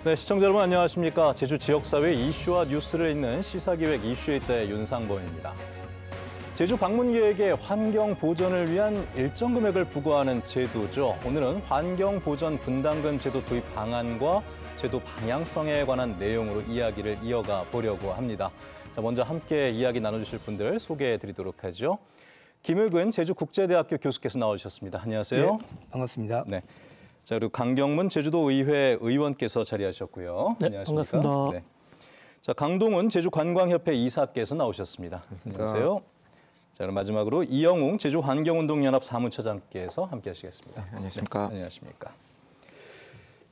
네, 시청자 여러분 안녕하십니까. 제주 지역사회 이슈와 뉴스를 읽는 시사기획 이슈의 때 윤상범입니다. 제주 방문 계획의 환경 보전을 위한 일정 금액을 부과하는 제도죠. 오늘은 환경 보전 분담금 제도 도입 방안과 제도 방향성에 관한 내용으로 이야기를 이어가 보려고 합니다. 자, 먼저 함께 이야기 나눠주실 분들 소개해 드리도록 하죠. 김을근 제주국제대학교 교수께서 나와주셨습니다. 안녕하세요. 네, 반갑습니다. 네. 자, 그리고 강경문 제주도의회 의원께서 자리하셨고요. 네, 안녕하십니까? 반갑습니다. 네. 자, 강동훈 제주관광협회 이사께서 나오셨습니다. 안녕하세요. 자, 그럼 마지막으로 이영웅 제주환경운동연합 사무처장께서 함께하시겠습니다. 네, 안녕하십니까? 네, 안녕하십니까?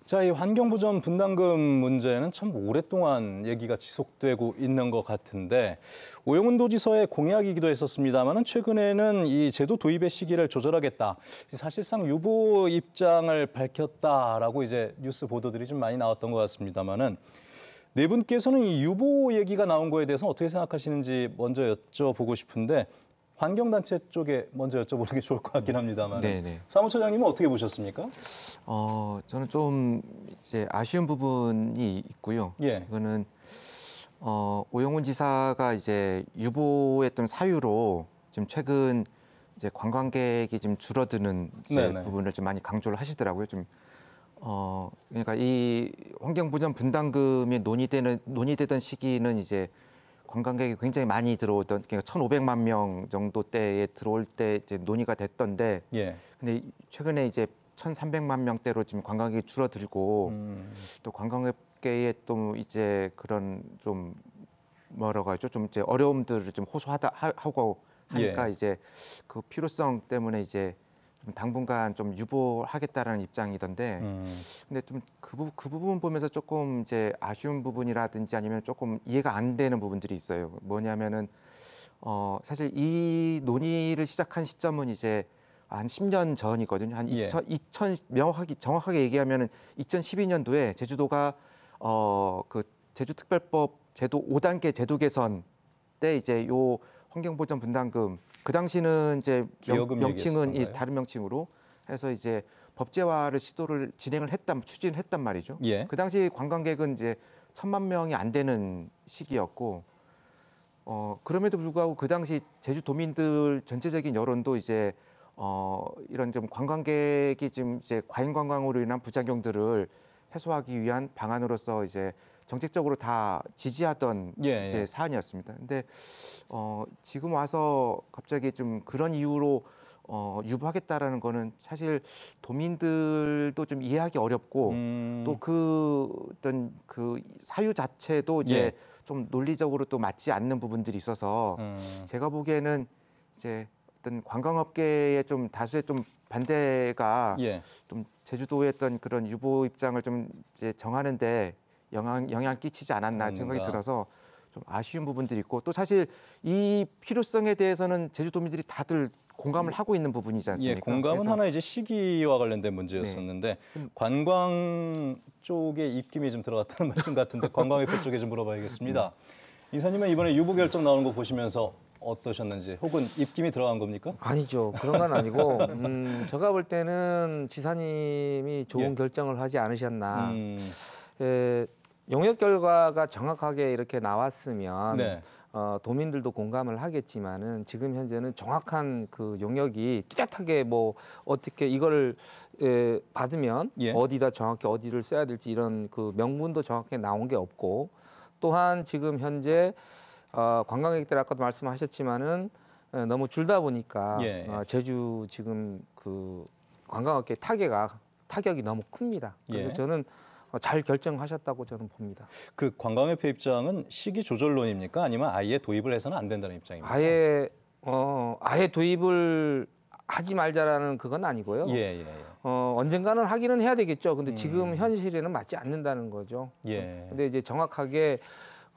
자, 이 환경보전 분담금 문제는 참 오랫동안 얘기가 지속되고 있는 것 같은데 오영훈 도지사의 공약이기도 했었습니다만은 최근에는 이 제도 도입의 시기를 조절하겠다. 사실상 유보 입장을 밝혔다라고 이제 뉴스 보도들이 좀 많이 나왔던 것 같습니다만은 네 분께서는 이 유보 얘기가 나온 거에 대해서 어떻게 생각하시는지 먼저 여쭤보고 싶은데 환경단체 쪽에 먼저 여쭤보는 게 좋을 것 같긴 합니다만 사무처장님은 어떻게 보셨습니까? 저는 좀 이제 아쉬운 부분이 있고요. 예. 이거는 오영훈 지사가 이제 유보했던 사유로 지금 최근 이제 관광객이 좀 줄어드는 이제 부분을 좀 많이 강조를 하시더라고요. 좀 그러니까 이 환경보전 분담금이 논의되던 시기는 이제 관광객이 굉장히 많이 들어오던, 그러니까 1,500만 명 정도 때에 들어올 때 이제 논의가 됐던데, 근데 최근에 이제 1,300만 명대로 지금 관광객이 줄어들고 또 관광업계에 또 이제 그런 좀 뭐라고 하죠, 좀 이제 어려움들을 좀 호소하고 하니까 이제 그 필요성 때문에 이제 좀 당분간 좀 유보하겠다라는 입장이던데, 근데 좀 그 부분 보면서 조금 이제 아쉬운 부분이라든지 아니면 조금 이해가 안 되는 부분들이 있어요. 뭐냐면은 사실 이 논의를 시작한 시점은 이제 한 10년 전이거든요. 한 정확하게 얘기하면은 2012년도에 제주도가 그 제주특별법 제도 5단계 제도 개선 때 이제 요 환경보전 분담금, 그 당시는 이제 명칭은 다른 명칭으로 해서 이제 법제화를 추진을 했단 말이죠. 그 당시 관광객은 이제 1,000만 명이 안 되는 시기였고, 그럼에도 불구하고 그 당시 제주도민들 전체적인 여론도 이제 이런 좀 관광객이 지금 이제 과잉 관광으로 인한 부작용들을 해소하기 위한 방안으로서 이제 정책적으로 다 지지하던 이제 사안이었습니다. 근데 지금 와서 갑자기 좀 그런 이유로 유보하겠다라는 거는 사실 도민들도 좀 이해하기 어렵고 또 어떤 그 사유 자체도 이제 좀 논리적으로 또 맞지 않는 부분들이 있어서 제가 보기에는 이제 어떤 관광업계의 좀 다수의 좀 반대가 좀 제주도의 어떤 그런 유보 입장을 좀 이제 정하는데 영향을 끼치지 않았나 생각이 들어서 좀 아쉬운 부분들이 있고, 또 사실 이 필요성에 대해서는 제주도민들이 다들 공감을 하고 있는 부분이지 않습니까? 공감은 하나 이제 시기와 관련된 문제였었는데 관광 쪽에 입김이 좀 들어갔다는 말씀 같은데 관광협회 쪽에 좀 물어봐야겠습니다. 이사님은 이번에 유보 결정 나오는 거 보시면서 어떠셨는지, 혹은 입김이 들어간 겁니까? 아니죠. 그런 건 아니고 제가 볼 때는 지사님이 좋은 결정을 하지 않으셨나. 용역 결과가 정확하게 이렇게 나왔으면 도민들도 공감을 하겠지만은 지금 현재는 정확한 그 용역이 뚜렷하게 뭐 어떻게 이걸 받으면 어디다 정확히 어디를 써야 될지 이런 그 명분도 정확하게 나온 게 없고, 또한 지금 현재 관광객들 아까도 말씀하셨지만은 너무 줄다 보니까 제주 지금 그 관광업계 타격이 너무 큽니다. 그래서 저는 잘 결정하셨다고 저는 봅니다. 그 관광협회 입장은 시기 조절론입니까? 아니면 아예 도입을 해서는 안 된다는 입장입니까? 아예 도입을 하지 말자라는 그건 아니고요. 언젠가는 하기는 해야 되겠죠. 근데 지금 현실에는 맞지 않는다는 거죠. 근데 이제 정확하게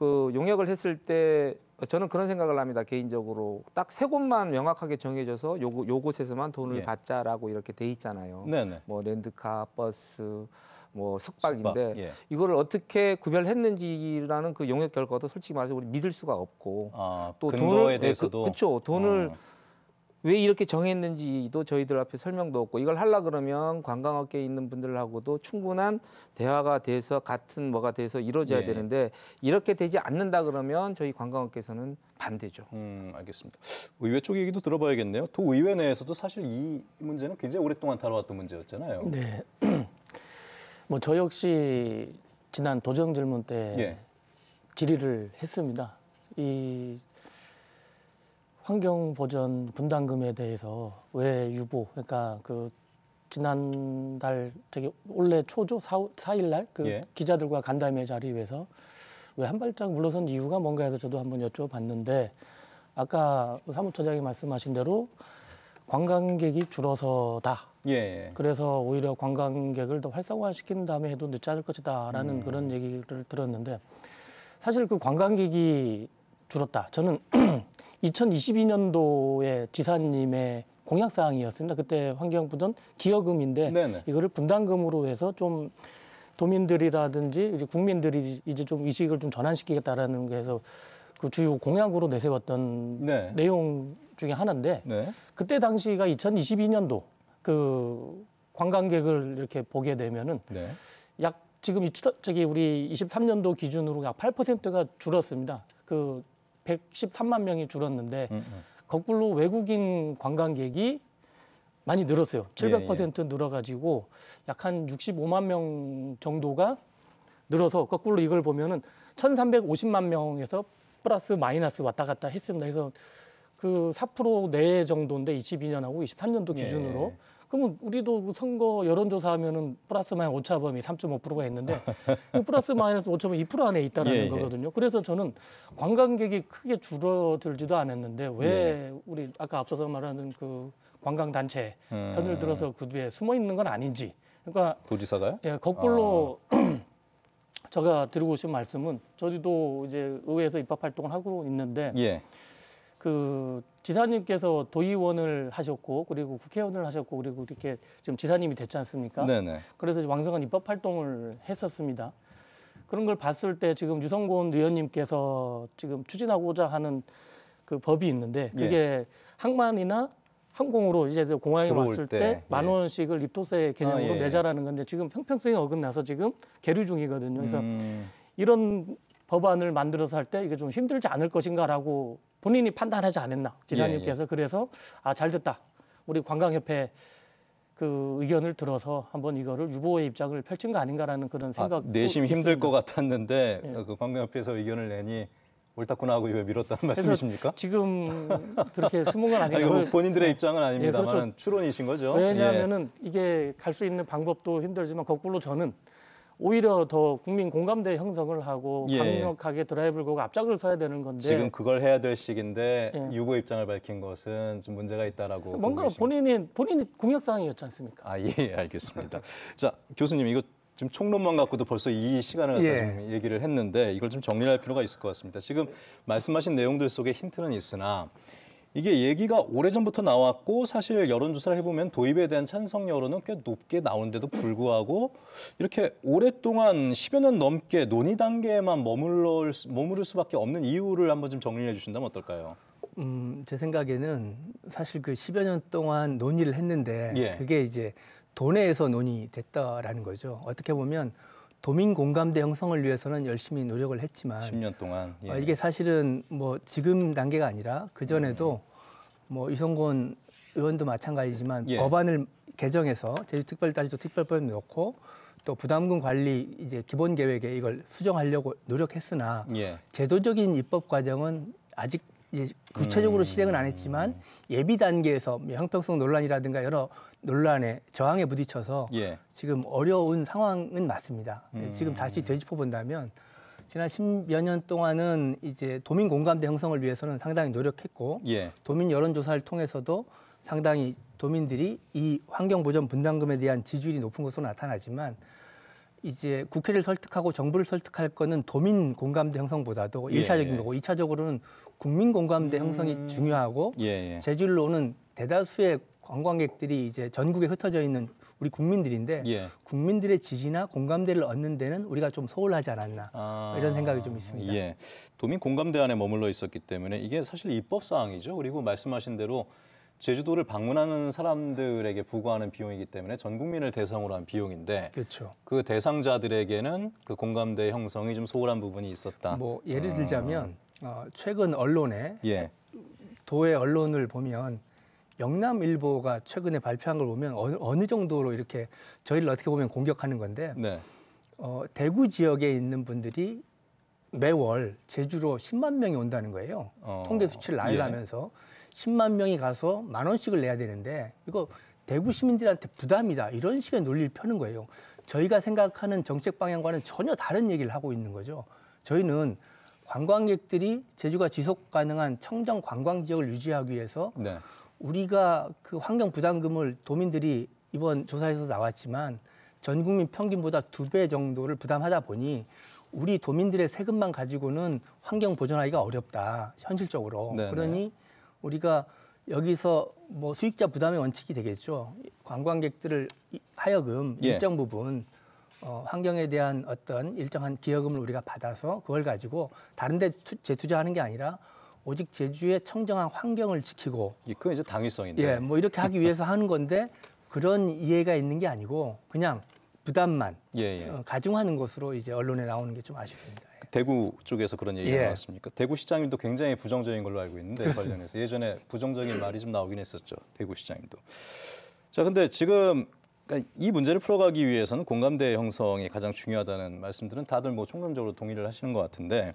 그 용역을 했을 때 저는 그런 생각을 합니다. 개인적으로 딱 세 곳만 명확하게 정해져서 요곳에서만 돈을 받자라고 이렇게 돼 있잖아요. 뭐 렌트카, 버스, 뭐 숙박인데 이거를 어떻게 구별했는지라는 그 용역 결과도 솔직히 말해서 우리 믿을 수가 없고, 또 근거에 대해서도 그렇죠. 돈을 왜 이렇게 정했는지도 저희들 앞에 설명도 없고 이걸 하려 그러면 관광업계에 있는 분들하고도 충분한 대화가 돼서 같은 뭐가 돼서 이루어져야 예. 되는데 이렇게 되지 않는다 그러면 저희 관광업계에서는 반대죠. 알겠습니다. 의회 쪽 얘기도 들어봐야겠네요. 도의회 내에서도 사실 이 문제는 굉장히 오랫동안 다뤄왔던 문제였잖아요. 네. 뭐 저 역시 지난 도정 질문 때 예. 질의를 했습니다. 이 환경보전 분담금에 대해서 왜 유보, 그러니까 그 지난달 올해 초죠 4일 날 그 예. 기자들과 간담회 자리에서 왜 한 발짝 물러선 이유가 뭔가 해서 저도 한번 여쭤봤는데 아까 사무처장이 말씀하신 대로 관광객이 줄어서다. 예. 그래서 오히려 관광객을 더 활성화시킨 다음에 해도 늦지 않을 것이다라는 그런 얘기를 들었는데 사실 그 관광객이 줄었다. 저는 2022년도에 지사님의 공약사항이었습니다. 그때 환경부던 기여금인데 네네. 이거를 분담금으로 해서 좀 도민들이라든지 이제 국민들이 이제 좀 의식을 좀 전환시키겠다라는 게 해서 그 주요 공약으로 내세웠던 네. 내용 중에 하나인데 네. 그때 당시가 2022년도 그 관광객을 이렇게 보게 되면은 네. 약 지금 우리 23년도 기준으로 약 8%가 줄었습니다. 그 113만 명이 줄었는데 거꾸로 외국인 관광객이 많이 늘었어요. 700% 늘어가지고 약 한 65만 명 정도가 늘어서 거꾸로 이걸 보면은 1,350만 명에서 플러스 마이너스 왔다 갔다 했습니다. 그래서 그 4% 내 정도인데 22년하고 23년도 기준으로. 그러면 우리도 그 선거 여론조사하면은 플러스 마이너스 오차범위 3.5%가 있는데 플러스 마이너스 오차범위 2% 안에 있다라는 거거든요. 그래서 저는 관광객이 크게 줄어들지도 않았는데 왜 우리 아까 앞서서 말하는 그 관광단체 편을 들어서 그 뒤에 숨어 있는 건 아닌지. 그러니까 도지사가요? 예, 거꾸로 제가 드리고 싶은 말씀은 저희도 이제 의회에서 입법 활동을 하고 있는데 예. 그 지사님께서 도의원을 하셨고 그리고 국회의원을 하셨고 그리고 이렇게 지금 지사님이 됐지 않습니까? 네네. 그래서 왕성한 입법 활동을 했었습니다. 그런 걸 봤을 때 지금 유성곤 의원님께서 지금 추진하고자 하는 그 법이 있는데 그게 항만이나 항공으로 이제 공항에 들어올 왔을 때, 때 10,000원씩을 입도세 개념으로 내자라는 건데 지금 형평성에 어긋나서 지금 계류 중이거든요. 그래서 이런 법안을 만들어서 할 때 이게 좀 힘들지 않을 것인가라고 본인이 판단하지 않았나 지사님께서. 그래서 잘 됐다. 우리 관광협회 그 의견을 들어서 한번 이거를 유보의 입장을 펼친 거 아닌가라는 그런 생각. 내심 힘들 것 같았는데 예. 그 관광협회에서 의견을 내니 옳다구나 하고 이걸 밀었다는 그래서 말씀이십니까? 지금 그렇게 숨은 건 아닌가. 아니, 본인들의 입장은 아닙니다만 그렇죠. 추론이신 거죠? 왜냐하면은 이게 갈 수 있는 방법도 힘들지만 거꾸로 저는 오히려 더 국민 공감대 형성을 하고 강력하게 드라이브를 걸고 앞장을 서야 되는 건데 지금 그걸 해야 될 시기인데 예. 유보 입장을 밝힌 것은 좀 문제가 있다라고 뭔가 보고 계신 본인이 공약사항이었지 않습니까? 예, 알겠습니다. 자, 교수님 이거 지금 총론만 갖고도 벌써 이 시간을 갖다 좀 얘기를 했는데 이걸 좀 정리할 필요가 있을 것 같습니다. 지금 말씀하신 내용들 속에 힌트는 있으나 이게 얘기가 오래전부터 나왔고 사실 여론조사를 해보면 도입에 대한 찬성 여론은 꽤 높게 나오는데도 불구하고 이렇게 오랫동안 10여 년 넘게 논의 단계에만 머무를 수밖에 없는 이유를 한번 좀 정리해 주신다면 어떨까요? 제 생각에는 사실 그 10여 년 동안 논의를 했는데 그게 이제 도내에서 논의됐다라는 거죠. 어떻게 보면 도민 공감대 형성을 위해서는 열심히 노력을 했지만 10년 동안 이게 사실은 뭐 지금 단계가 아니라 그 전에도 뭐 이성곤 의원도 마찬가지지만 법안을 개정해서 제주특별자치도 특별법에 넣고 또 부담금 관리 이제 기본 계획에 이걸 수정하려고 노력했으나 제도적인 입법 과정은 아직 이제 구체적으로 실행은 안 했지만 예비 단계에서 형평성 논란이라든가 여러 논란에 저항에 부딪혀서 지금 어려운 상황은 맞습니다. 지금 다시 되짚어 본다면 지난 10여 년 동안은 이제 도민 공감대 형성을 위해서는 상당히 노력했고 도민 여론조사를 통해서도 상당히 도민들이 이 환경보전 분담금에 대한 지지율이 높은 것으로 나타나지만 이제 국회를 설득하고 정부를 설득할 거는 도민 공감대 형성보다도 일차적인 거고 2차적으로는 국민 공감대 형성이 중요하고 제주를 오는 대다수의 관광객들이 이제 전국에 흩어져 있는 우리 국민들인데 국민들의 지지나 공감대를 얻는 데는 우리가 좀 소홀하지 않았나 이런 생각이 좀 있습니다. 도민 공감대 안에 머물러 있었기 때문에 이게 사실 입법 사항이죠. 그리고 말씀하신 대로 제주도를 방문하는 사람들에게 부과하는 비용이기 때문에 전 국민을 대상으로 한 비용인데 그렇죠. 그 대상자들에게는 그 공감대 형성이 좀 소홀한 부분이 있었다. 뭐 예를 들자면 최근 언론에 예. 도의 언론을 보면 영남일보가 최근에 발표한 걸 보면 어느 정도로 이렇게 저희를 어떻게 보면 공격하는 건데 네. 대구 지역에 있는 분들이 매월 제주로 10만 명이 온다는 거예요. 통계 수치를 나열하면서 10만 명이 가서 10,000원씩을 내야 되는데 이거 대구 시민들한테 부담이다. 이런 식의 논리를 펴는 거예요. 저희가 생각하는 정책 방향과는 전혀 다른 얘기를 하고 있는 거죠. 저희는 관광객들이 제주가 지속 가능한 청정 관광 지역을 유지하기 위해서 네. 우리가 그 환경 부담금을 도민들이 이번 조사에서 나왔지만 전 국민 평균보다 2배 정도를 부담하다 보니 우리 도민들의 세금만 가지고는 환경 보존하기가 어렵다. 현실적으로. 네네. 그러니 우리가 여기서 뭐 수익자 부담의 원칙이 되겠죠. 관광객들을 하여금 예. 일정 부분 환경에 대한 어떤 일정한 기여금을 우리가 받아서 그걸 가지고 다른 데 재투자하는 게 아니라 오직 제주의 청정한 환경을 지키고 그건 이제 당위성인데. 예, 뭐 이렇게 하기 위해서 하는 건데 그런 이해가 있는 게 아니고 그냥 부담만 가중하는 것으로 이제 언론에 나오는 게 좀 아쉽습니다. 대구 쪽에서 그런 얘기가 예. 나왔습니까? 대구시장님도 굉장히 부정적인 걸로 알고 있는데 관련해서 예전에 부정적인 말이 좀 나오긴 했었죠. 대구시장님도. 자, 근데 지금 이 문제를 풀어가기 위해서는 공감대 형성이 가장 중요하다는 말씀들은 다들 뭐 총론적으로 동의를 하시는 것 같은데,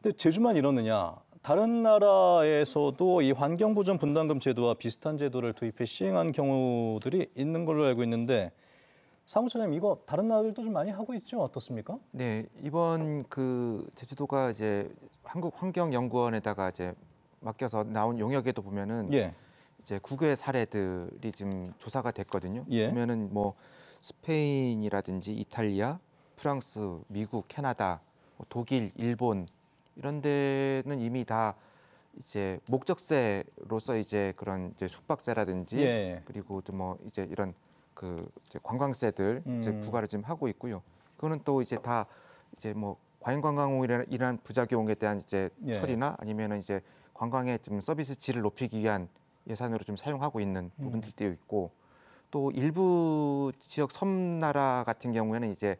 근데 제주만 이러느냐? 다른 나라에서도 이 환경보전 분담금 제도와 비슷한 제도를 도입해 시행한 경우들이 있는 걸로 알고 있는데, 사무처장님 이거 다른 나라들도 좀 많이 하고 있죠? 어떻습니까? 네, 이번 그 제주도가 이제 한국환경연구원에다가 이제 맡겨서 나온 용역에도 보면은 이제 국외 사례들이 지금 조사가 됐거든요. 보면은 뭐 스페인이라든지 이탈리아, 프랑스, 미국, 캐나다, 독일, 일본 이런 데는 이미 다 이제 목적세로서 이제 그런 이제 숙박세라든지 그리고 또 뭐 이제 이런 그 이제 관광세들 이제 부과를 지금 하고 있고요. 그거는 또 이제 다 이제 뭐 과잉관광이라는 부작용에 대한 이제 처리나 아니면은 이제 관광의 좀 서비스 질을 높이기 위한 예산으로 좀 사용하고 있는 부분들도 있고, 또 일부 지역 섬나라 같은 경우에는 이제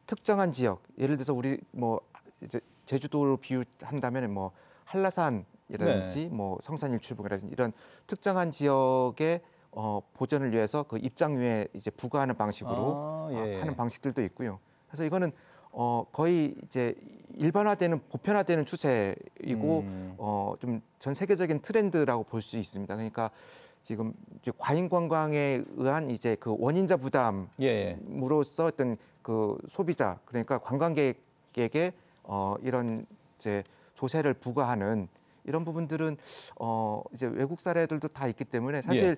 특정한 지역, 예를 들어서 우리 뭐 이제 제주도로 비유한다면 뭐 한라산이라든지 뭐 성산일출봉이라든지 이런 특정한 지역의 보전을 위해서 그 입장료에 이제 부과하는 방식으로 하는 방식들도 있고요. 그래서 이거는 거의 이제 일반화되는 보편화되는 추세이고 좀 전 세계적인 트렌드라고 볼 수 있습니다. 그러니까 지금 이제 과잉 관광에 의한 이제 그 원인자 부담으로써 어떤 그 소비자 그러니까 관광객에게 이런 이제 조세를 부과하는 이런 부분들은 이제 외국 사례들도 다 있기 때문에 사실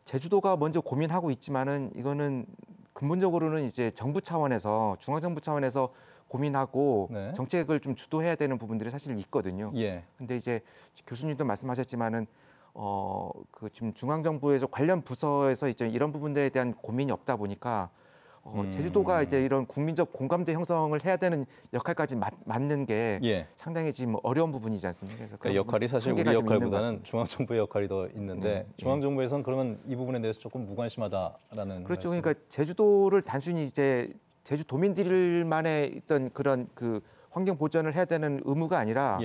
제주도가 먼저 고민하고 있지만은 이거는 근본적으로는 이제 정부 차원에서 중앙정부 차원에서 고민하고 정책을 좀 주도해야 되는 부분들이 사실 있거든요. 근데 이제 교수님도 말씀하셨지만은 그 지금 중앙정부에서 관련 부서에서 이제 이런 부분들에 대한 고민이 없다 보니까 제주도가 이제 이런 국민적 공감대 형성을 해야 되는 역할까지 맡는 게 상당히 지금 어려운 부분이지 않습니까? 그래서 그러니까 역할이 사실 우리 역할보다는 중앙정부의 역할이 더 있는데 중앙정부에서는 그러면 이 부분에 대해서 조금 무관심하다라는 그렇죠. 말씀. 그러니까 제주도를 단순히 이제 제주 도민들만의 있던 그런 그 환경 보전을 해야 되는 의무가 아니라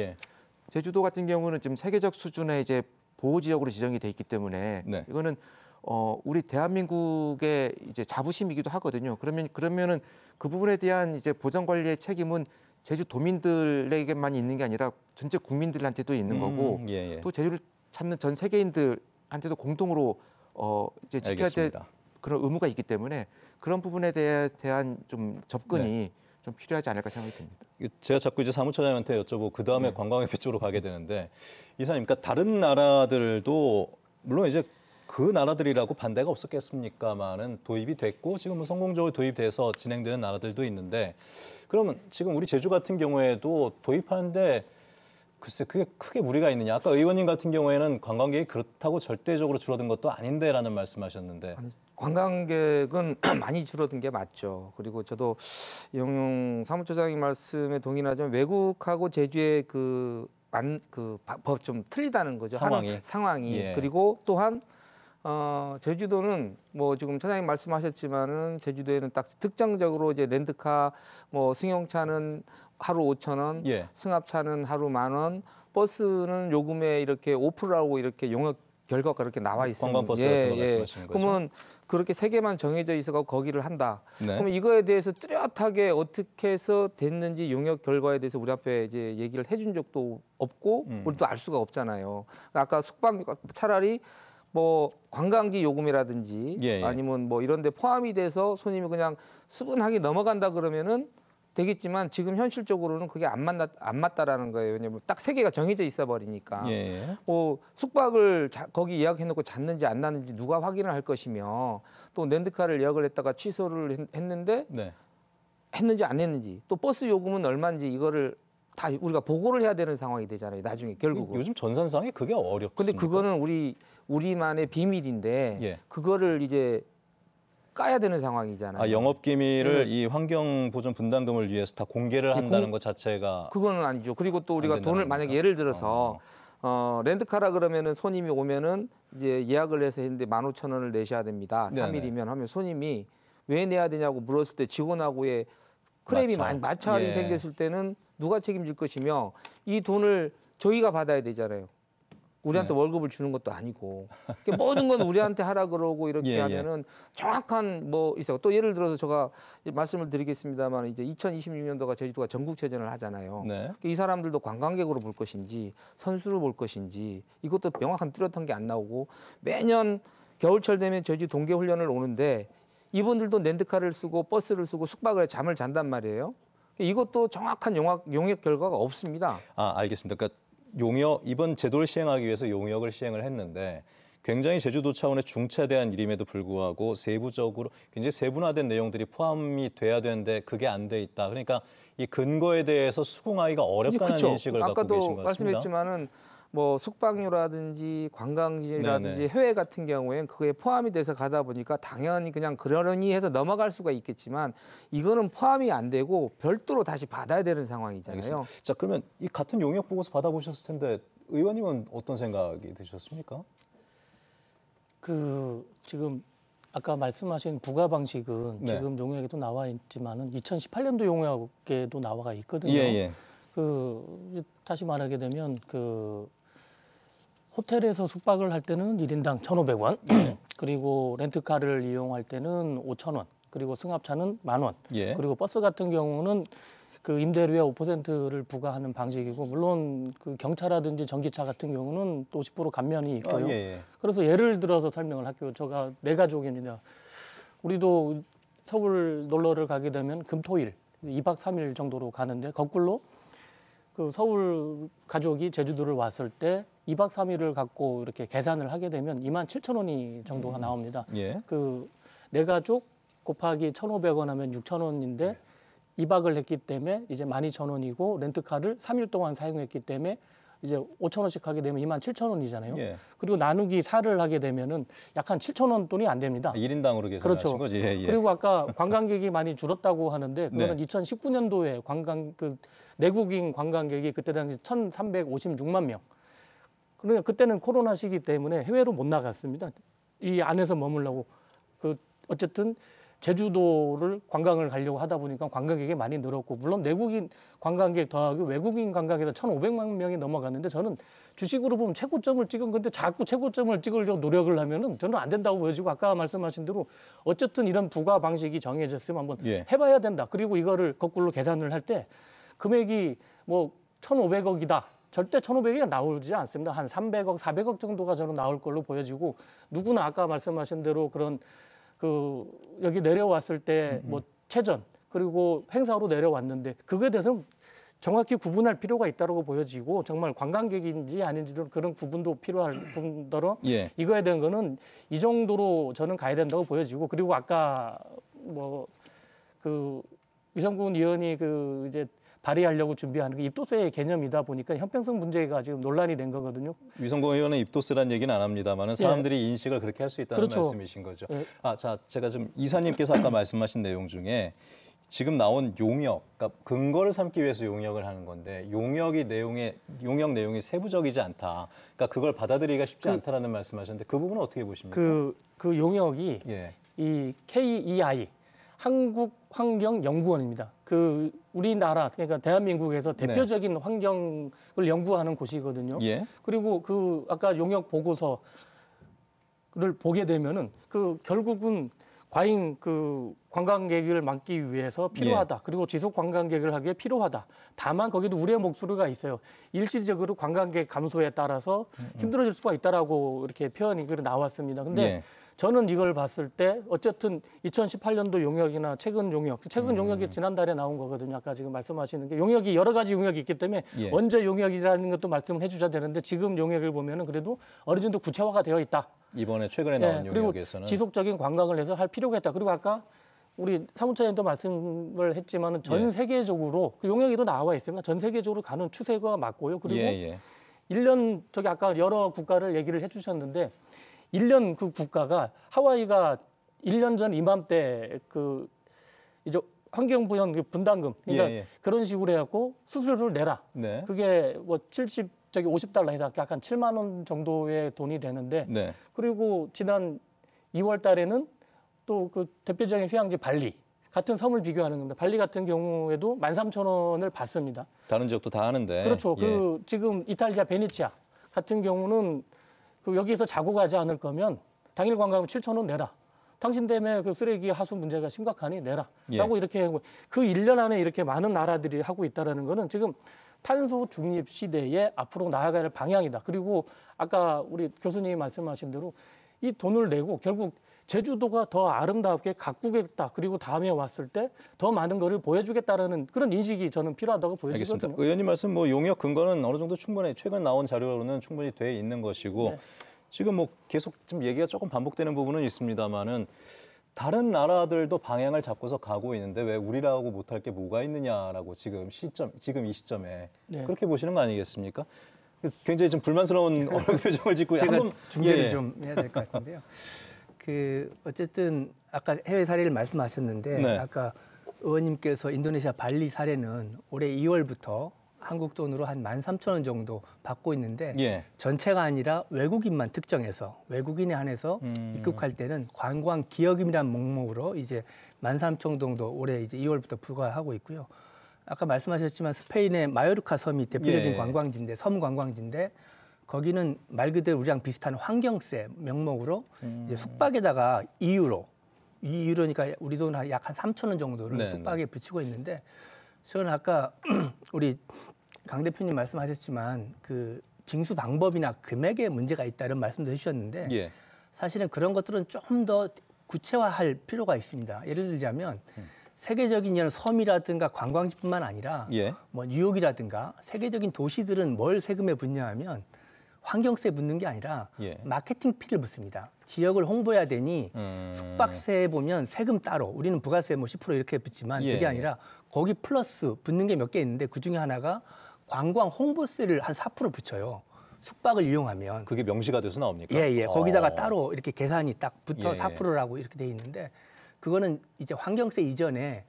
제주도 같은 경우는 지금 세계적 수준의 이제 보호 지역으로 지정이 돼 있기 때문에 이거는 우리 대한민국의 이제 자부심이기도 하거든요. 그러면은 그 부분에 대한 이제 보전 관리의 책임은 제주 도민들에게만 있는 게 아니라 전체 국민들한테도 있는 거고 또 제주를 찾는 전 세계인들한테도 공동으로 이제 지켜야 될 그런 의무가 있기 때문에 그런 부분에 대한 좀 접근이 좀 필요하지 않을까 생각이 듭니다. 제가 자꾸 이제 사무처장한테 여쭤보고 그 다음에 관광협회 쪽으로 가게 되는데 이사님, 그러니까 다른 나라들도 물론 이제 그 나라들이라고 반대가 없었겠습니까만은 도입이 됐고 지금은 성공적으로 도입돼서 진행되는 나라들도 있는데 그러면 지금 우리 제주 같은 경우에도 도입하는데 글쎄 그게 크게 무리가 있느냐? 아까 의원님 같은 경우에는 관광객이 그렇다고 절대적으로 줄어든 것도 아닌데라는 말씀하셨는데. 관광객은 많이 줄어든 게 맞죠. 그리고 저도 이영용 사무처장님 말씀에 동의하지만 외국하고 제주의 그 법 좀 틀리다는 거죠. 상황이. 상황이. 예. 그리고 또한 제주도는 뭐 지금 차장님 말씀하셨지만은 제주도에는 딱 특정적으로 이제 렌트카 뭐 승용차는 하루 5,000원, 예. 승합차는 하루 10,000원, 버스는 요금에 이렇게 5%라고 이렇게 용역 결과가 그렇게 나와 있습니다. 관광버스 같은 거 말씀하시는 거죠? 그러면 그렇게 세 개만 정해져 있어서 거기를 한다. 네. 그러면 이거에 대해서 뚜렷하게 어떻게 해서 됐는지 용역 결과에 대해서 우리 앞에 이제 얘기를 해준 적도 없고 우리도 알 수가 없잖아요. 아까 숙박 차라리 뭐 관광지 요금이라든지 예, 예. 아니면 뭐 이런 데 포함이 돼서 손님이 그냥 수분하게 넘어간다 그러면은 되겠지만 지금 현실적으로는 그게 안 맞다라는 거예요. 왜냐면 딱 세 개가 정해져 있어 버리니까. 예. 숙박을 거기 예약해놓고 잤는지 안 잤는지 누가 확인을 할 것이며 또 렌트카를 예약을 했다가 취소를 했는데 네. 했는지 안 했는지 또 버스 요금은 얼마인지 이거를 다 우리가 보고를 해야 되는 상황이 되잖아요. 나중에 결국은. 요즘 전산상에 그게 어렵습니다. 근데 그거는 우리만의 비밀인데 예. 그거를 이제 까야 되는 상황이잖아요. 아, 영업 기밀을 이 환경 보전 분담금을 위해서 다 공개를 한다는 것 자체가 그거는 아니죠. 그리고 또 우리가 안 돈을 된다는 만약에 겁니까? 예를 들어서 렌트카라 그러면은 손님이 오면은 이제 예약을 해서 했는데 15,000원을 내셔야 됩니다. 네네. 3일이면 하면 손님이 왜 내야 되냐고 물었을 때 직원하고의 크랩이 마찰이 예. 생겼을 때는 누가 책임질 것이며 이 돈을 저희가 받아야 되잖아요. 우리한테 네. 월급을 주는 것도 아니고 그러니까 모든 건 우리한테 하라 그러고 이렇게 예, 하면은 정확한 뭐 있어요. 또 예를 들어서 제가 말씀을 드리겠습니다만 이제 2026년도가 제주도가 전국체전을 하잖아요. 네. 이 사람들도 관광객으로 볼 것인지 선수로 볼 것인지 이것도 명확한 뚜렷한 게 안 나오고 매년 겨울철 되면 제주 동계훈련을 오는데 이분들도 렌트카를 쓰고 버스를 쓰고 숙박을 잠을 잔단 말이에요. 이것도 정확한 용역 결과가 없습니다. 아, 알겠습니다. 그러니까 용역 이번 제도를 시행하기 위해서 용역을 시행을 했는데 굉장히 제주도 차원의 중차대한 일임에도 불구하고 세부적으로 굉장히 세분화된 내용들이 포함이 돼야 되는데 그게 안 돼 있다. 그러니까 이 근거에 대해서 수긍하기가 어렵다는 그쵸. 인식을 갖고 계신 아까도 것 같습니다. 말씀했지만은 뭐 숙박료라든지 관광지라든지 네네. 해외 같은 경우에는 그게 포함이 돼서 가다 보니까 당연히 그냥 그러려니 해서 넘어갈 수가 있겠지만 이거는 포함이 안 되고 별도로 다시 받아야 되는 상황이잖아요. 알겠습니다. 자, 그러면 이 같은 용역 보고서 받아보셨을 텐데 의원님은 어떤 생각이 드셨습니까? 지금 아까 말씀하신 부과 방식은 네. 지금 용역에도 나와 있지만은 2018년도 용역에도 나와 있거든요. 예. 다시 말하게 되면 호텔에서 숙박을 할 때는 1인당 1,500원, 그리고 렌트카를 이용할 때는 5,000원, 그리고 승합차는 10,000원, 예. 그리고 버스 같은 경우는 그 임대료의 5%를 부과하는 방식이고 물론 그 경차라든지 전기차 같은 경우는 또 10% 감면이 있고요. 예. 그래서 예를 들어서 설명을 할게요. 제가 네 가족입니다. 우리도 서울 놀러를 가게 되면 금토일 2박 3일 정도로 가는데 거꾸로 그 서울 가족이 제주도를 왔을 때 2박 3일을 갖고 이렇게 계산을 하게 되면 27,000원이 정도가 나옵니다. 예. 그 네 가족 곱하기 1,500원 하면 6,000원인데 2박을 했기 때문에 이제 12,000원이고 렌트카를 3일 동안 사용했기 때문에 이제 5,000원씩 하게 되면 27,000원이잖아요. 예. 그리고 나누기 4를 하게 되면은 약 한 7,000원 돈이 안 됩니다. 1인당으로 계산하신 그렇죠. 거지. 예. 그리고 아까 관광객이 많이 줄었다고 하는데 그거는 네. 2019년도에 내국인 관광객이 그때 당시 1,356만 명. 그러니까 그때는 코로나 시기 때문에 해외로 못 나갔습니다. 이 안에서 머물라고 어쨌든 제주도를 관광을 가려고 하다 보니까 관광객이 많이 늘었고 물론 내국인 관광객 더하기 외국인 관광객은 1,500만 명이 넘어갔는데 저는 주식으로 보면 최고점을 찍은 건데 자꾸 최고점을 찍으려고 노력을 하면은 저는 안 된다고 보여지고 아까 말씀하신 대로 어쨌든 이런 부과 방식이 정해졌으면 한번 예. 해봐야 된다. 그리고 이거를 거꾸로 계산을 할 때 금액이 뭐 1,500억이다. 절대 1,500억이 나오지 않습니다. 한 300억, 400억 정도가 저는 나올 걸로 보여지고 누구나 아까 말씀하신 대로 그런 여기 내려왔을 때 뭐 체전 그리고 행사로 내려왔는데 그거에 대해서는 정확히 구분할 필요가 있다고 보여지고 정말 관광객인지 아닌지도 그런 구분도 필요할 뿐더러 예. 이거에 대한 거는 이 정도로 저는 가야 된다고 보여지고 그리고 아까 이성군 의원이 이제 발의하려고 준비하는 게 입도세 개념이다 보니까 형평성 문제가 지금 논란이 된 거거든요. 위성공 의원은 입도세라는 얘기는 안 합니다만 사람들이 인식을 그렇게 할 수 있다는 그렇죠. 말씀이신 거죠. 예. 자, 제가 좀 이사님께서 아까 말씀하신 내용 중에 지금 나온 용역, 그러니까 근거를 삼기 위해서 용역을 하는 건데 용역 내용이 세부적이지 않다. 그러니까 그걸 받아들이기가 쉽지 않다라는 말씀하셨는데 그 부분은 어떻게 보십니까? 그 용역이 예. 이 KEI 한국환경연구원입니다. 그 우리나라 그러니까 대한민국에서 대표적인 환경을 연구하는 곳이거든요. 예. 그리고 그 아까 용역 보고서를 보게 되면은 그 결국은 과잉 그 관광객을 막기 위해서 필요하다. 그리고 지속 관광객을 하기에 필요하다. 다만 거기도 우려의 목소리가 있어요. 일시적으로 관광객 감소에 따라서 힘들어질 수가 있다라고 이렇게 표현이 나왔습니다. 근데 저는 이걸 봤을 때 어쨌든 2018년도 용역이나 최근 용역이 지난달에 나온 거거든요. 아까 지금 말씀하시는 게 용역이 여러 가지 용역이 있기 때문에 언제 용역이라는 것도 말씀을 해주셔야 되는데 지금 용역을 보면은 그래도 어느 정도 구체화가 되어 있다. 이번에 최근에 나온 용역에서는 그리고 지속적인 관광을 해서 할 필요가 있다. 그리고 아까 우리 사무처장님도 말씀을 했지만은 전 세계적으로 그 용역에도 나와 있습니다. 전 세계적으로 가는 추세가 맞고요. 그리고 1년 저기 아까 여러 국가를 얘기를 해주셨는데 1년 그 국가가 하와이가 1년 전 이맘때 그 이제 환경부연 분담금 그러니까 그런 식으로 해갖고 수수료를 내라. 그게 뭐 50달러 해서 약간 7만 원 정도의 돈이 되는데 그리고 지난 2월 달에는 또 그 대표적인 휴양지 발리 같은 섬을 비교하는 겁니다. 발리 같은 경우에도 13,000원을 받습니다. 다른 지역도 다 하는데. 그렇죠. 그 지금 이탈리아 베네치아 같은 경우는 그 여기에서 자고 가지 않을 거면 당일 관광 7,000원 내라. 당신 때문에 그 쓰레기 하수 문제가 심각하니 내라. 라고 이렇게 그 1년 안에 이렇게 많은 나라들이 하고 있다는 거는 지금 탄소 중립 시대에 앞으로 나아가야 할 방향이다. 그리고 아까 우리 교수님이 말씀하신 대로 이 돈을 내고 결국 제주도가 더 아름답게 가꾸겠다. 그리고 다음에 왔을 때 더 많은 거를 보여주겠다라는 그런 인식이 저는 필요하다고 보여지거든요. 알겠습니다. 의원님 말씀 용역 근거는 어느 정도 충분히 최근 나온 자료로는 충분히 돼 있는 것이고 지금 계속 좀 얘기가 조금 반복되는 부분은 있습니다만은 다른 나라들도 방향을 잡고서 가고 있는데 왜 우리라고 못할 게 뭐가 있느냐라고 지금 이 시점에 그렇게 보시는 거 아니겠습니까? 굉장히 좀 불만스러운 표정을 짓고 제가 중재를 좀 해야 될 것 같은데요. 어쨌든 아까 해외 사례를 말씀하셨는데 아까 의원님께서 인도네시아 발리 사례는 올해 2월부터 한국 돈으로 한 13,000원 정도 받고 있는데 전체가 아니라 외국인만 특정해서 외국인에 한해서 입국할 때는 관광 기여금이라는 목록으로 이제 13,000원 정도 올해 이제 2월부터 부과하고 있고요. 아까 말씀하셨지만 스페인의 마요르카 섬이 대표적인 관광지인데 섬 관광지인데 거기는 말 그대로 우리랑 비슷한 환경세 명목으로 이제 숙박에다가 2유로니까 우리 돈 약 한 3,000원 정도를 숙박에 붙이고 있는데 저는 아까 우리 강 대표님 말씀하셨지만 그 징수 방법이나 금액에 문제가 있다 이런 말씀도 해주셨는데 사실은 그런 것들은 좀 더 구체화할 필요가 있습니다. 예를 들자면 세계적인 이런 섬이라든가 관광지뿐만 아니라 뭐 뉴욕이라든가 세계적인 도시들은 뭘 세금에 붙냐 하면 환경세 붙는 게 아니라 마케팅 피를 붙습니다. 지역을 홍보해야 되니 숙박세에 보면 세금 따로 우리는 부가세 뭐 10% 이렇게 붙지만 그게 아니라 거기 플러스 붙는 게 몇 개 있는데 그중에 하나가 관광 홍보세를 한 4% 붙여요. 숙박을 이용하면. 그게 명시가 돼서 나옵니까? 거기다가 따로 이렇게 계산이 딱 붙어 4%라고 이렇게 돼 있는데 그거는 이제 환경세 이전에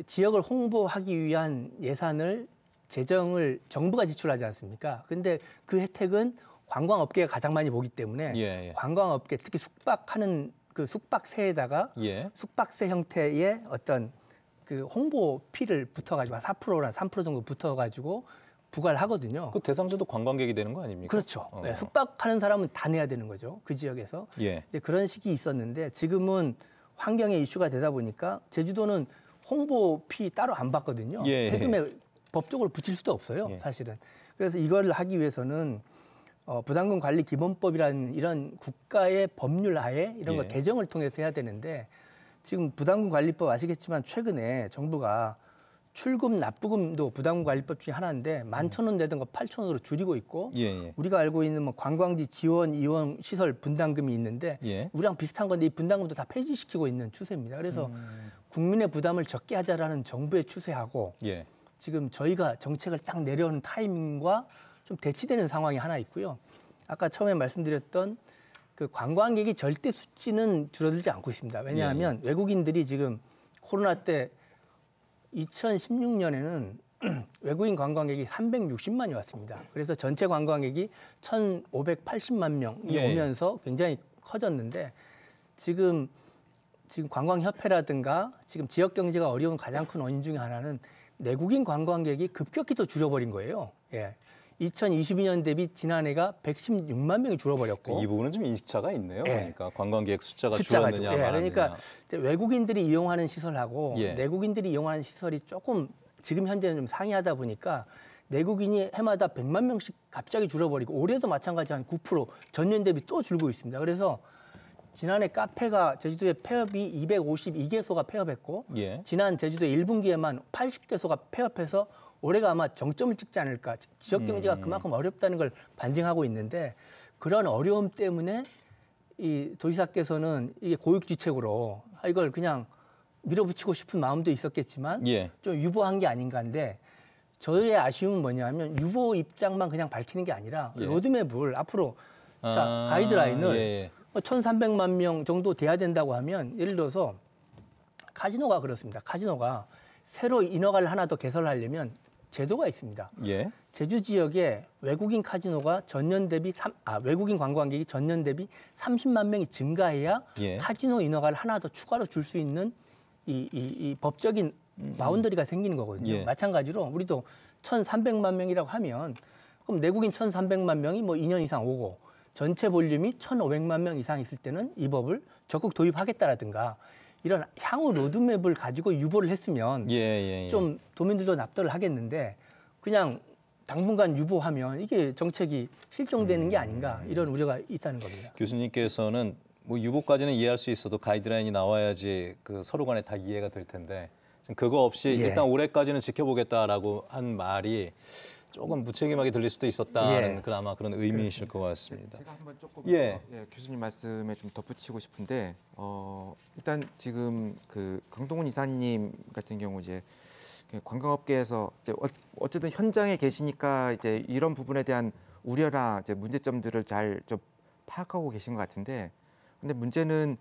지역을 홍보하기 위한 예산을 재정을 정부가 지출하지 않습니까? 근데 그 혜택은 관광업계가 가장 많이 보기 때문에 관광업계 특히 숙박하는 그 숙박세에다가 숙박세 형태의 어떤 그 홍보 피를 붙어가지고 4%나 3% 정도 붙어가지고 부과를 하거든요. 그 대상자도 관광객이 되는 거 아닙니까? 그렇죠. 숙박하는 사람은 다 내야 되는 거죠. 그 지역에서. 이제 그런 식이 있었는데 지금은 환경의 이슈가 되다 보니까 제주도는 홍보 피 따로 안 받거든요. 세금에 법적으로 붙일 수도 없어요, 사실은. 그래서 이걸 하기 위해서는 부담금 관리 기본법이라는 이런 국가의 법률 하에 이런 거 개정을 통해서 해야 되는데 지금 부담금 관리법 아시겠지만 최근에 정부가 출금 납부금도 부담금 관리법 중에 하나인데 11,000원 내던 거 8,000원으로 줄이고 있고 우리가 알고 있는 뭐 관광지 지원 이용 시설 분담금이 있는데 우리랑 비슷한 건데 이 분담금도 다 폐지시키고 있는 추세입니다. 그래서 국민의 부담을 적게 하자라는 정부의 추세하고 지금 저희가 정책을 딱 내려오는 타이밍과 좀 대치되는 상황이 하나 있고요. 아까 처음에 말씀드렸던 그 관광객이 절대 수치는 줄어들지 않고 있습니다. 왜냐하면 외국인들이 지금 코로나 때 2016년에는 외국인 관광객이 360만이 왔습니다. 그래서 전체 관광객이 1,580만 명이 오면서 굉장히 커졌는데 지금 관광협회라든가 지금 지역 경제가 어려운 가장 큰 원인 중에 하나는 내국인 관광객이 급격히 또 줄어버린 거예요. 2022년 대비 지난해가 116만 명이 줄어버렸고 이 부분은 좀 일차가 있네요. 그러니까 관광객 숫자가 줄었느냐 말았느냐. 그러니까 외국인들이 이용하는 시설하고 내국인들이 이용하는 시설이 조금 지금 현재는 좀 상이하다 보니까 내국인이 해마다 100만 명씩 갑자기 줄어버리고 올해도 마찬가지 한 9% 전년 대비 또 줄고 있습니다. 그래서 지난해 카페가 제주도에 폐업이 252개소가 폐업했고 지난 제주도 1분기에만 80개소가 폐업해서 올해가 아마 정점을 찍지 않을까. 지역 경제가 그만큼 어렵다는 걸 반증하고 있는데 그런 어려움 때문에 이 도지사께서는 이게 고육지책으로 이걸 그냥 밀어붙이고 싶은 마음도 있었겠지만 좀 유보한 게 아닌가인데 저의 아쉬움은 뭐냐면 유보 입장만 그냥 밝히는 게 아니라 로드맵을 앞으로 자, 가이드라인을 1,300만 명 정도 돼야 된다고 하면 예를 들어서 카지노가 그렇습니다. 카지노가 새로 인허가를 하나 더 개설하려면 제도가 있습니다. 제주 지역에 외국인 카지노가 전년 대비 외국인 관광객이 전년 대비 30만 명이 증가해야 카지노 인허가를 하나 더 추가로 줄 수 있는 이 법적인 바운더리가 생기는 거거든요. 마찬가지로 우리도 1,300만 명이라고 하면 그럼 내국인 1,300만 명이 뭐 2년 이상 오고 전체 볼륨이 1,500만 명 이상 있을 때는 이 법을 적극 도입하겠다라든가 이런 향후 로드맵을 가지고 유보를 했으면 좀 도민들도 납득을 하겠는데 그냥 당분간 유보하면 이게 정책이 실종되는 게 아닌가 이런 우려가 있다는 겁니다. 교수님께서는 뭐 유보까지는 이해할 수 있어도 가이드라인이 나와야지 그 서로 간에 다 이해가 될 텐데 지금 그거 없이 일단 올해까지는 지켜보겠다라고 한 말이 조금 무책임하게 들릴 수도 있었다는 아마 그런 의미이실 것 같습니다. 제가 한번 조금 교수님 말씀에 좀 덧붙이고 싶은데 일단 지금 그 강동원 이사님 같은 경우 이제 관광업계에서 이제 어쨌든 현장에 계시니까 이제 이런 부분에 대한 우려나 이제 문제점들을 잘 좀 파악하고 계신 것 같은데 근데 문제는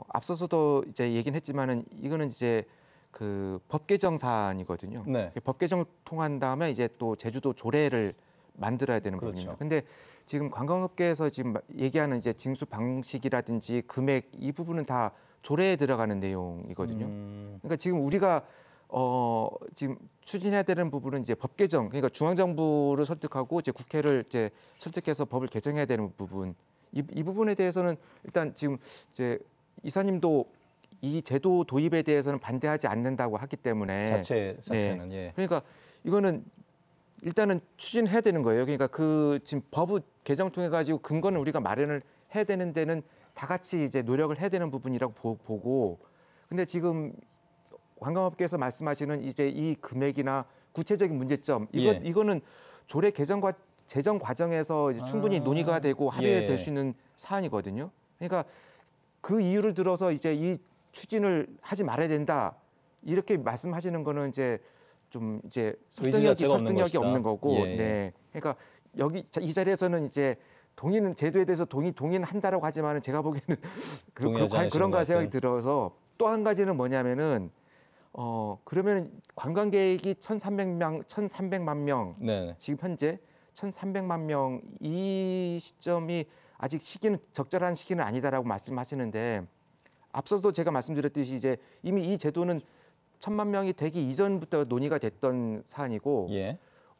앞서서도 이제 얘기는 했지만은 이거는 이제 그 법 개정 사안이거든요. 법 개정을 통한 다음에 이제 또 제주도 조례를 만들어야 되는 부분입니다. 근데 지금 관광업계에서 지금 얘기하는 이제 징수 방식이라든지 금액 이 부분은 다 조례에 들어가는 내용이거든요. 그러니까 지금 우리가 지금 추진해야 되는 부분은 이제 법 개정, 그러니까 중앙정부를 설득하고 이제 국회를 이제 설득해서 법을 개정해야 되는 부분. 이 부분에 대해서는 일단 지금 이제 이사님도 이 제도 도입에 대해서는 반대하지 않는다고 하기 때문에 자체는 그러니까 이거는 일단은 추진해야 되는 거예요. 그러니까 그 지금 법 개정 통해 가지고 근거는 우리가 마련을 해야 되는 데는 다 같이 이제 노력을 해야 되는 부분이라고 보고 근데 지금 관광업계에서 말씀하시는 이제 이 금액이나 구체적인 문제점 이거는 조례 개정과 제정 과정에서 이제 충분히 논의가 되고 합의될 수 있는 사안이거든요. 그러니까 그 이유를 들어서 이제 이 추진을 하지 말아야 된다 이렇게 말씀하시는 거는 이제 좀 이제 설득력이 없는 거고, 그러니까 여기 이 자리에서는 이제 동의는 제도에 대해서 동의는 한다라고 하지만은 제가 보기에는 그런가 생각이 들어서 또 한 가지는 뭐냐면은 그러면 관광객이 1,300만 명 지금 현재 1,300만 명 이 시점이 아직 시기는 적절한 시기는 아니다라고 말씀하시는데. 앞서도 제가 말씀드렸듯이 이제 이미 이 제도는 1,000만 명이 되기 이전부터 논의가 됐던 사안이고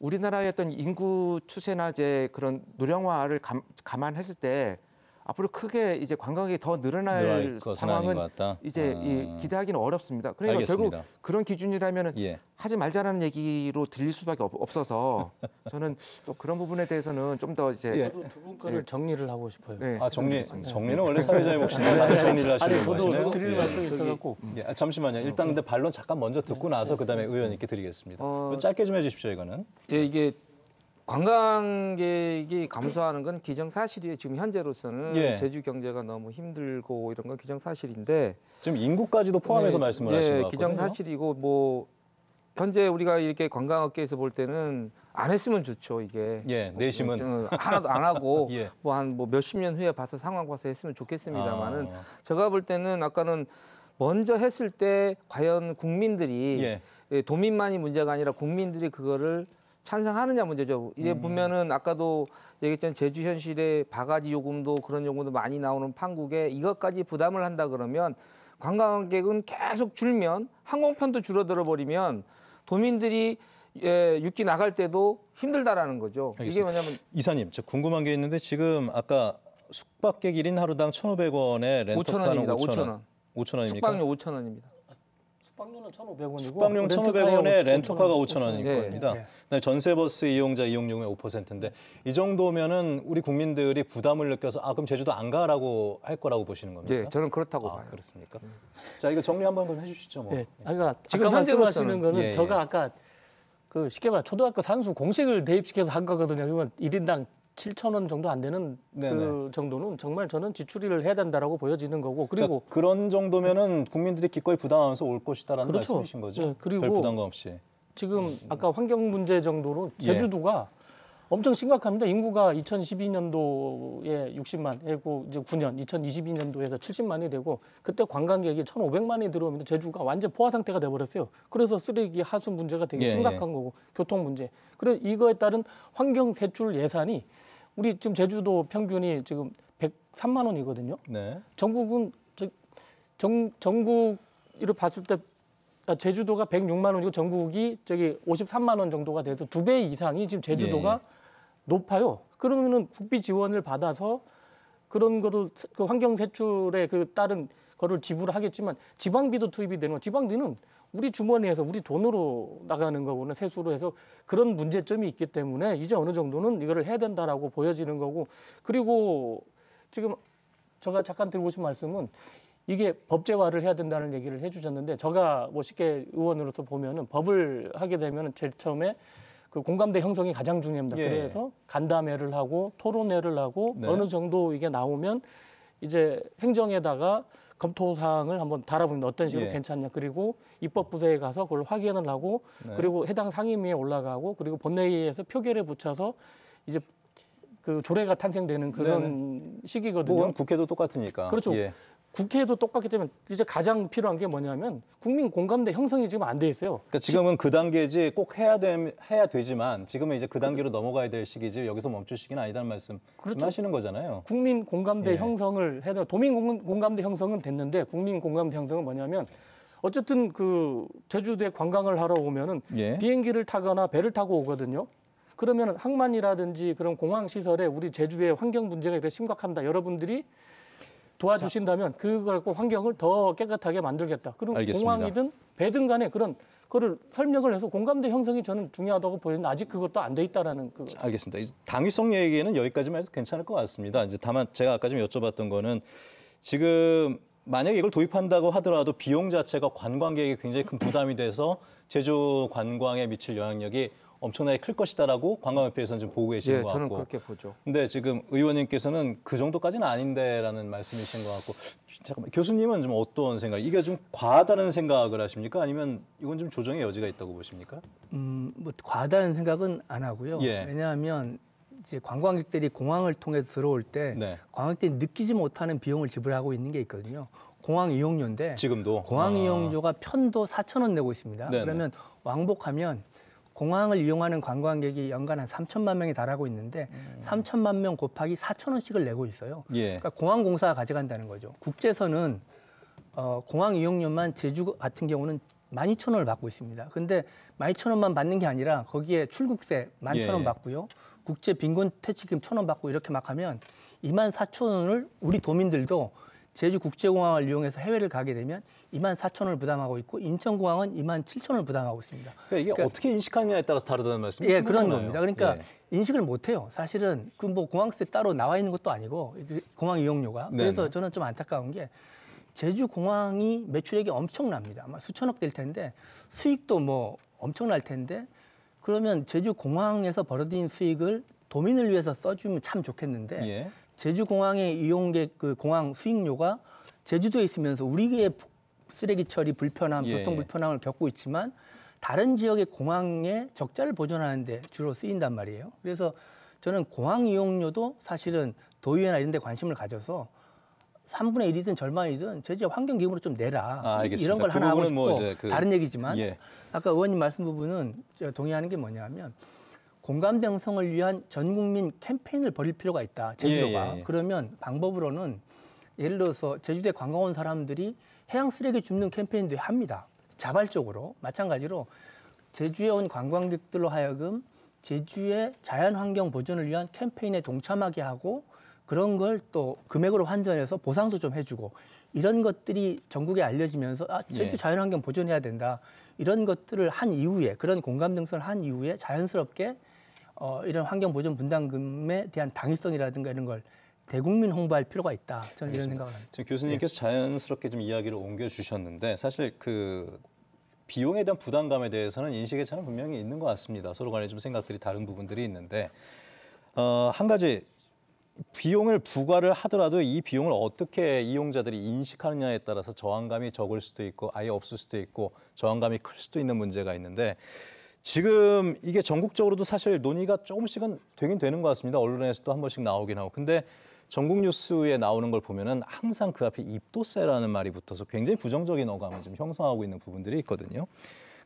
우리나라의 어떤 인구 추세나 이제 그런 노령화를 감안했을 때 앞으로 크게 이제 관광객이 더 늘어날 상황은 이제 기대하기는 어렵습니다. 그러니까 알겠습니다. 결국 그런 기준이라면 하지 말자라는 얘기로 들릴 수밖에 없어서 저는 좀 그런 부분에 대해서는 좀 더 이제 저도 두 분 거를 정리를 하고 싶어요. 정리는 원래 사회자의 몫인데 다들 정리를 하시는 거시네요. 저도 드릴 말씀이 있어갖고. 잠시만요. 일단 근데 반론 잠깐 먼저 듣고 나서 그다음에 의원님께 드리겠습니다. 짧게 좀 해주십시오 이거는. 이게 관광객이 감소하는 건 기정사실이에요. 지금 현재로서는 제주 경제가 너무 힘들고 이런 건 기정사실인데 지금 인구까지도 포함해서 말씀을 하신 것 같거든요. 기정사실이고 뭐 현재 우리가 이렇게 관광업계에서 볼 때는 안 했으면 좋죠, 이게. 예, 내심은 하나도 안 하고 예. 뭐 한 뭐 몇십 년 후에 봐서 상황 봐서 했으면 좋겠습니다만은 제가 볼 때는 아까는 먼저 했을 때 과연 국민들이 도민만이 문제가 아니라 국민들이 그거를 찬성하느냐 문제죠. 이제 보면은 아까도 얘기했잖아요. 제주 현실에 바가지 요금도 그런 요금도 많이 나오는 판국에 이것까지 부담을 한다 그러면 관광객은 계속 줄면 항공편도 줄어들어 버리면 도민들이 육지 나갈 때도 힘들다라는 거죠. 알겠습니다. 이게 뭐냐면 이사님, 저 궁금한 게 있는데 지금 아까 숙박객 1인 하루당 1,500원에 렌터카는 5,000원. 5,000원입니까? 숙박료 5,000원입니다. 숙박료는 1,500원이고 숙박료는 1,500원에 렌터카가 5,000원일 네. 겁니다. 전세버스 이용자 이용료의 5%인데 이 정도면은 우리 국민들이 부담을 느껴서 그럼 제주도 안 가라고 할 거라고 보시는 겁니까? 네, 저는 그렇다고 봐요. 그렇습니까? 자, 이거 정리 한번 해주시죠. 뭐. 예. 그러니까 지금 아까 현재로서는 말씀하시는 거는 예, 예. 제가 아까 그 쉽게 말해 초등학교 산수 공식을 대입시켜서 한 거거든요. 그러면 1인당 7,000원 정도 안 되는 네네. 그 정도는 정말 저는 지출을 해야 된다라고 보여지는 거고 그리고 그러니까 그런 정도면은 국민들이 기꺼이 부담하면서 올 것이다라는 그렇죠. 말씀이신 거죠? 예, 그리고 별 부담감 없이. 지금 아까 환경 문제 정도로 제주도가 엄청 심각합니다. 인구가 2012년도에 60만, 그리고 이제 9년, 2022년도에서 70만이 되고 그때 관광객이 1,500만이 들어오면서 제주가 완전 포화 상태가 돼버렸어요. 그래서 쓰레기 하수 문제가 되게 심각한 거고 교통 문제. 그래서 이거에 따른 환경 세출 예산이 우리 지금 제주도 평균이 지금 103만 원이거든요. 네. 전국은 전국으로 봤을 때 제주도가 106만 원이고 전국이 53만 원 정도가 돼서 2배 이상이 지금 제주도가 높아요. 그러면은 국비 지원을 받아서 그런 거를 그 환경 세출에 그 따른 거를 지불하겠지만 지방비도 투입이 되는 거. 지방비는 우리 주머니에서 우리 돈으로 나가는 거고는 세수로 해서 그런 문제점이 있기 때문에 이제 어느 정도는 이거를 해야 된다라고 보여지는 거고 그리고 지금 제가 잠깐 드리고 싶은 말씀은 이게 법제화를 해야 된다는 얘기를 해주셨는데 제가 뭐 쉽게 의원으로서 보면은 법을 하게 되면은 제일 처음에 그 공감대 형성이 가장 중요합니다. 그래서 간담회를 하고 토론회를 하고 어느 정도 이게 나오면 이제 행정에다가 검토 사항을 한번 달아보면 어떤 식으로 괜찮냐. 그리고 입법부서에 가서 그걸 확인을 하고 그리고 해당 상임위에 올라가고 그리고 본회의에서 표결에 붙여서 이제 그 조례가 탄생되는 그런 시기거든요. 뭐 국회도 똑같으니까. 그렇죠. 국회도 똑같기 때문에 이제 가장 필요한 게 뭐냐면 국민 공감대 형성이 지금 안 돼 있어요. 그러니까 지금은 그 단계지 꼭 해야 되지만 지금은 이제 그 단계로 넘어가야 될 시기지 여기서 멈출 시기는 아니다는 말씀 하시는 거잖아요. 국민 공감대 형성을 해도 도민 공감대 형성은 됐는데 국민 공감대 형성은 뭐냐면 어쨌든 그 제주도에 관광을 하러 오면은 비행기를 타거나 배를 타고 오거든요. 그러면 항만이라든지 그런 공항 시설에 우리 제주의 환경 문제가 이렇게 심각합니다. 여러분들이 도와주신다면 그걸 갖고 환경을 더 깨끗하게 만들겠다. 그럼 알겠습니다. 공항이든 배든 간에 그런 거를 설명을 해서 공감대 형성이 저는 중요하다고 보이는데 아직 그것도 안 돼 있다라는 그. 알겠습니다. 이제 당위성 얘기는 여기까지만 해도 괜찮을 것 같습니다. 이제 다만 제가 아까 좀 여쭤봤던 거는 지금 만약에 이걸 도입한다고 하더라도 비용 자체가 관광객에게 굉장히 큰 부담이 돼서 제주 관광에 미칠 영향력이 엄청나게 클 것이다라고 관광협회에서는 좀 보고 계시는 것 같고. 저는 그렇게 보죠. 근데 지금 의원님께서는 그 정도까지는 아닌데라는 말씀이신 것 같고. 잠깐만, 교수님은 좀 어떤 생각? 이게 좀 과하다는 생각을 하십니까? 아니면 이건 좀 조정의 여지가 있다고 보십니까? 뭐 과하다는 생각은 안 하고요. 왜냐하면 이제 관광객들이 공항을 통해서 들어올 때 관광객들이 느끼지 못하는 비용을 지불하고 있는 게 있거든요. 공항 이용료인데 지금도 공항 이용료가 편도 4,000원 내고 있습니다. 그러면 왕복하면 공항을 이용하는 관광객이 연간 한 3천만 명에 달하고 있는데 3천만 명 곱하기 4,000원씩을 내고 있어요. 그러니까 공항공사가 가져간다는 거죠. 국제선은 공항 이용료만 제주 같은 경우는 12,000원을 받고 있습니다. 근데 12,000원만 받는 게 아니라 거기에 출국세 11,000원 받고요. 국제 빈곤 퇴치금 1,000원 받고 이렇게 막 하면 24,000원을 우리 도민들도 제주 국제공항을 이용해서 해외를 가게 되면 24,000원을 부담하고 있고 인천공항은 27,000원을 부담하고 있습니다. 그러니까 이게 어떻게 인식하느냐에 따라서 다르다는 말씀이신 거잖아요. 그런 겁니다. 그러니까 인식을 못해요. 사실은 그 뭐 공항세 따로 나와 있는 것도 아니고 공항 이용료가. 그래서 저는 좀 안타까운 게 제주 공항이 매출액이 엄청납니다. 아마 수천억 될 텐데 수익도 뭐 엄청날 텐데 그러면 제주 공항에서 벌어들인 수익을 도민을 위해서 써주면 참 좋겠는데 제주 공항의 이용객 그 공항 수익료가 제주도에 있으면서 우리의 쓰레기 처리 불편함, 교통 불편함을 겪고 있지만 다른 지역의 공항의 적자를 보존하는 데 주로 쓰인단 말이에요. 그래서 저는 공항 이용료도 사실은 도의회나 이런 데 관심을 가져서 3분의 1이든 절반이든 제지역 환경기금으로 좀 내라. 이런 걸 하나 하고 싶고 다른 얘기지만 아까 의원님 말씀 부분은 제가 동의하는 게 뭐냐면 공감대 형성을 위한 전 국민 캠페인을 벌일 필요가 있다. 제주도가. 그러면 방법으로는 예를 들어서 제주도에 관광 온 사람들이 해양 쓰레기 줍는 캠페인도 합니다. 자발적으로. 마찬가지로 제주에 온 관광객들로 하여금 제주의 자연환경 보존을 위한 캠페인에 동참하게 하고 그런 걸 또 금액으로 환전해서 보상도 좀 해주고 이런 것들이 전국에 알려지면서 제주 자연환경 보존해야 된다. 이런 것들을 한 이후에 그런 공감 등성을 한 이후에 자연스럽게 이런 환경보존 분담금에 대한 당위성이라든가 이런 걸 대국민 홍보할 필요가 있다. 저는 이런 생각을 합니다. 지금 교수님께서 자연스럽게 좀 이야기를 옮겨주셨는데 사실 그 비용에 대한 부담감에 대해서는 인식의 차는 분명히 있는 것 같습니다. 서로 간에 좀 생각들이 다른 부분들이 있는데 한 가지 비용을 부과를 하더라도 이 비용을 어떻게 이용자들이 인식하느냐에 따라서 저항감이 적을 수도 있고 아예 없을 수도 있고 저항감이 클 수도 있는 문제가 있는데 지금 이게 전국적으로도 사실 논의가 조금씩은 되긴 되는 것 같습니다. 언론에서도 한 번씩 나오긴 하고. 근데 전국 뉴스에 나오는 걸 보면은 항상 그 앞에 입도세라는 말이 붙어서 굉장히 부정적인 어감을 좀 형성하고 있는 부분들이 있거든요.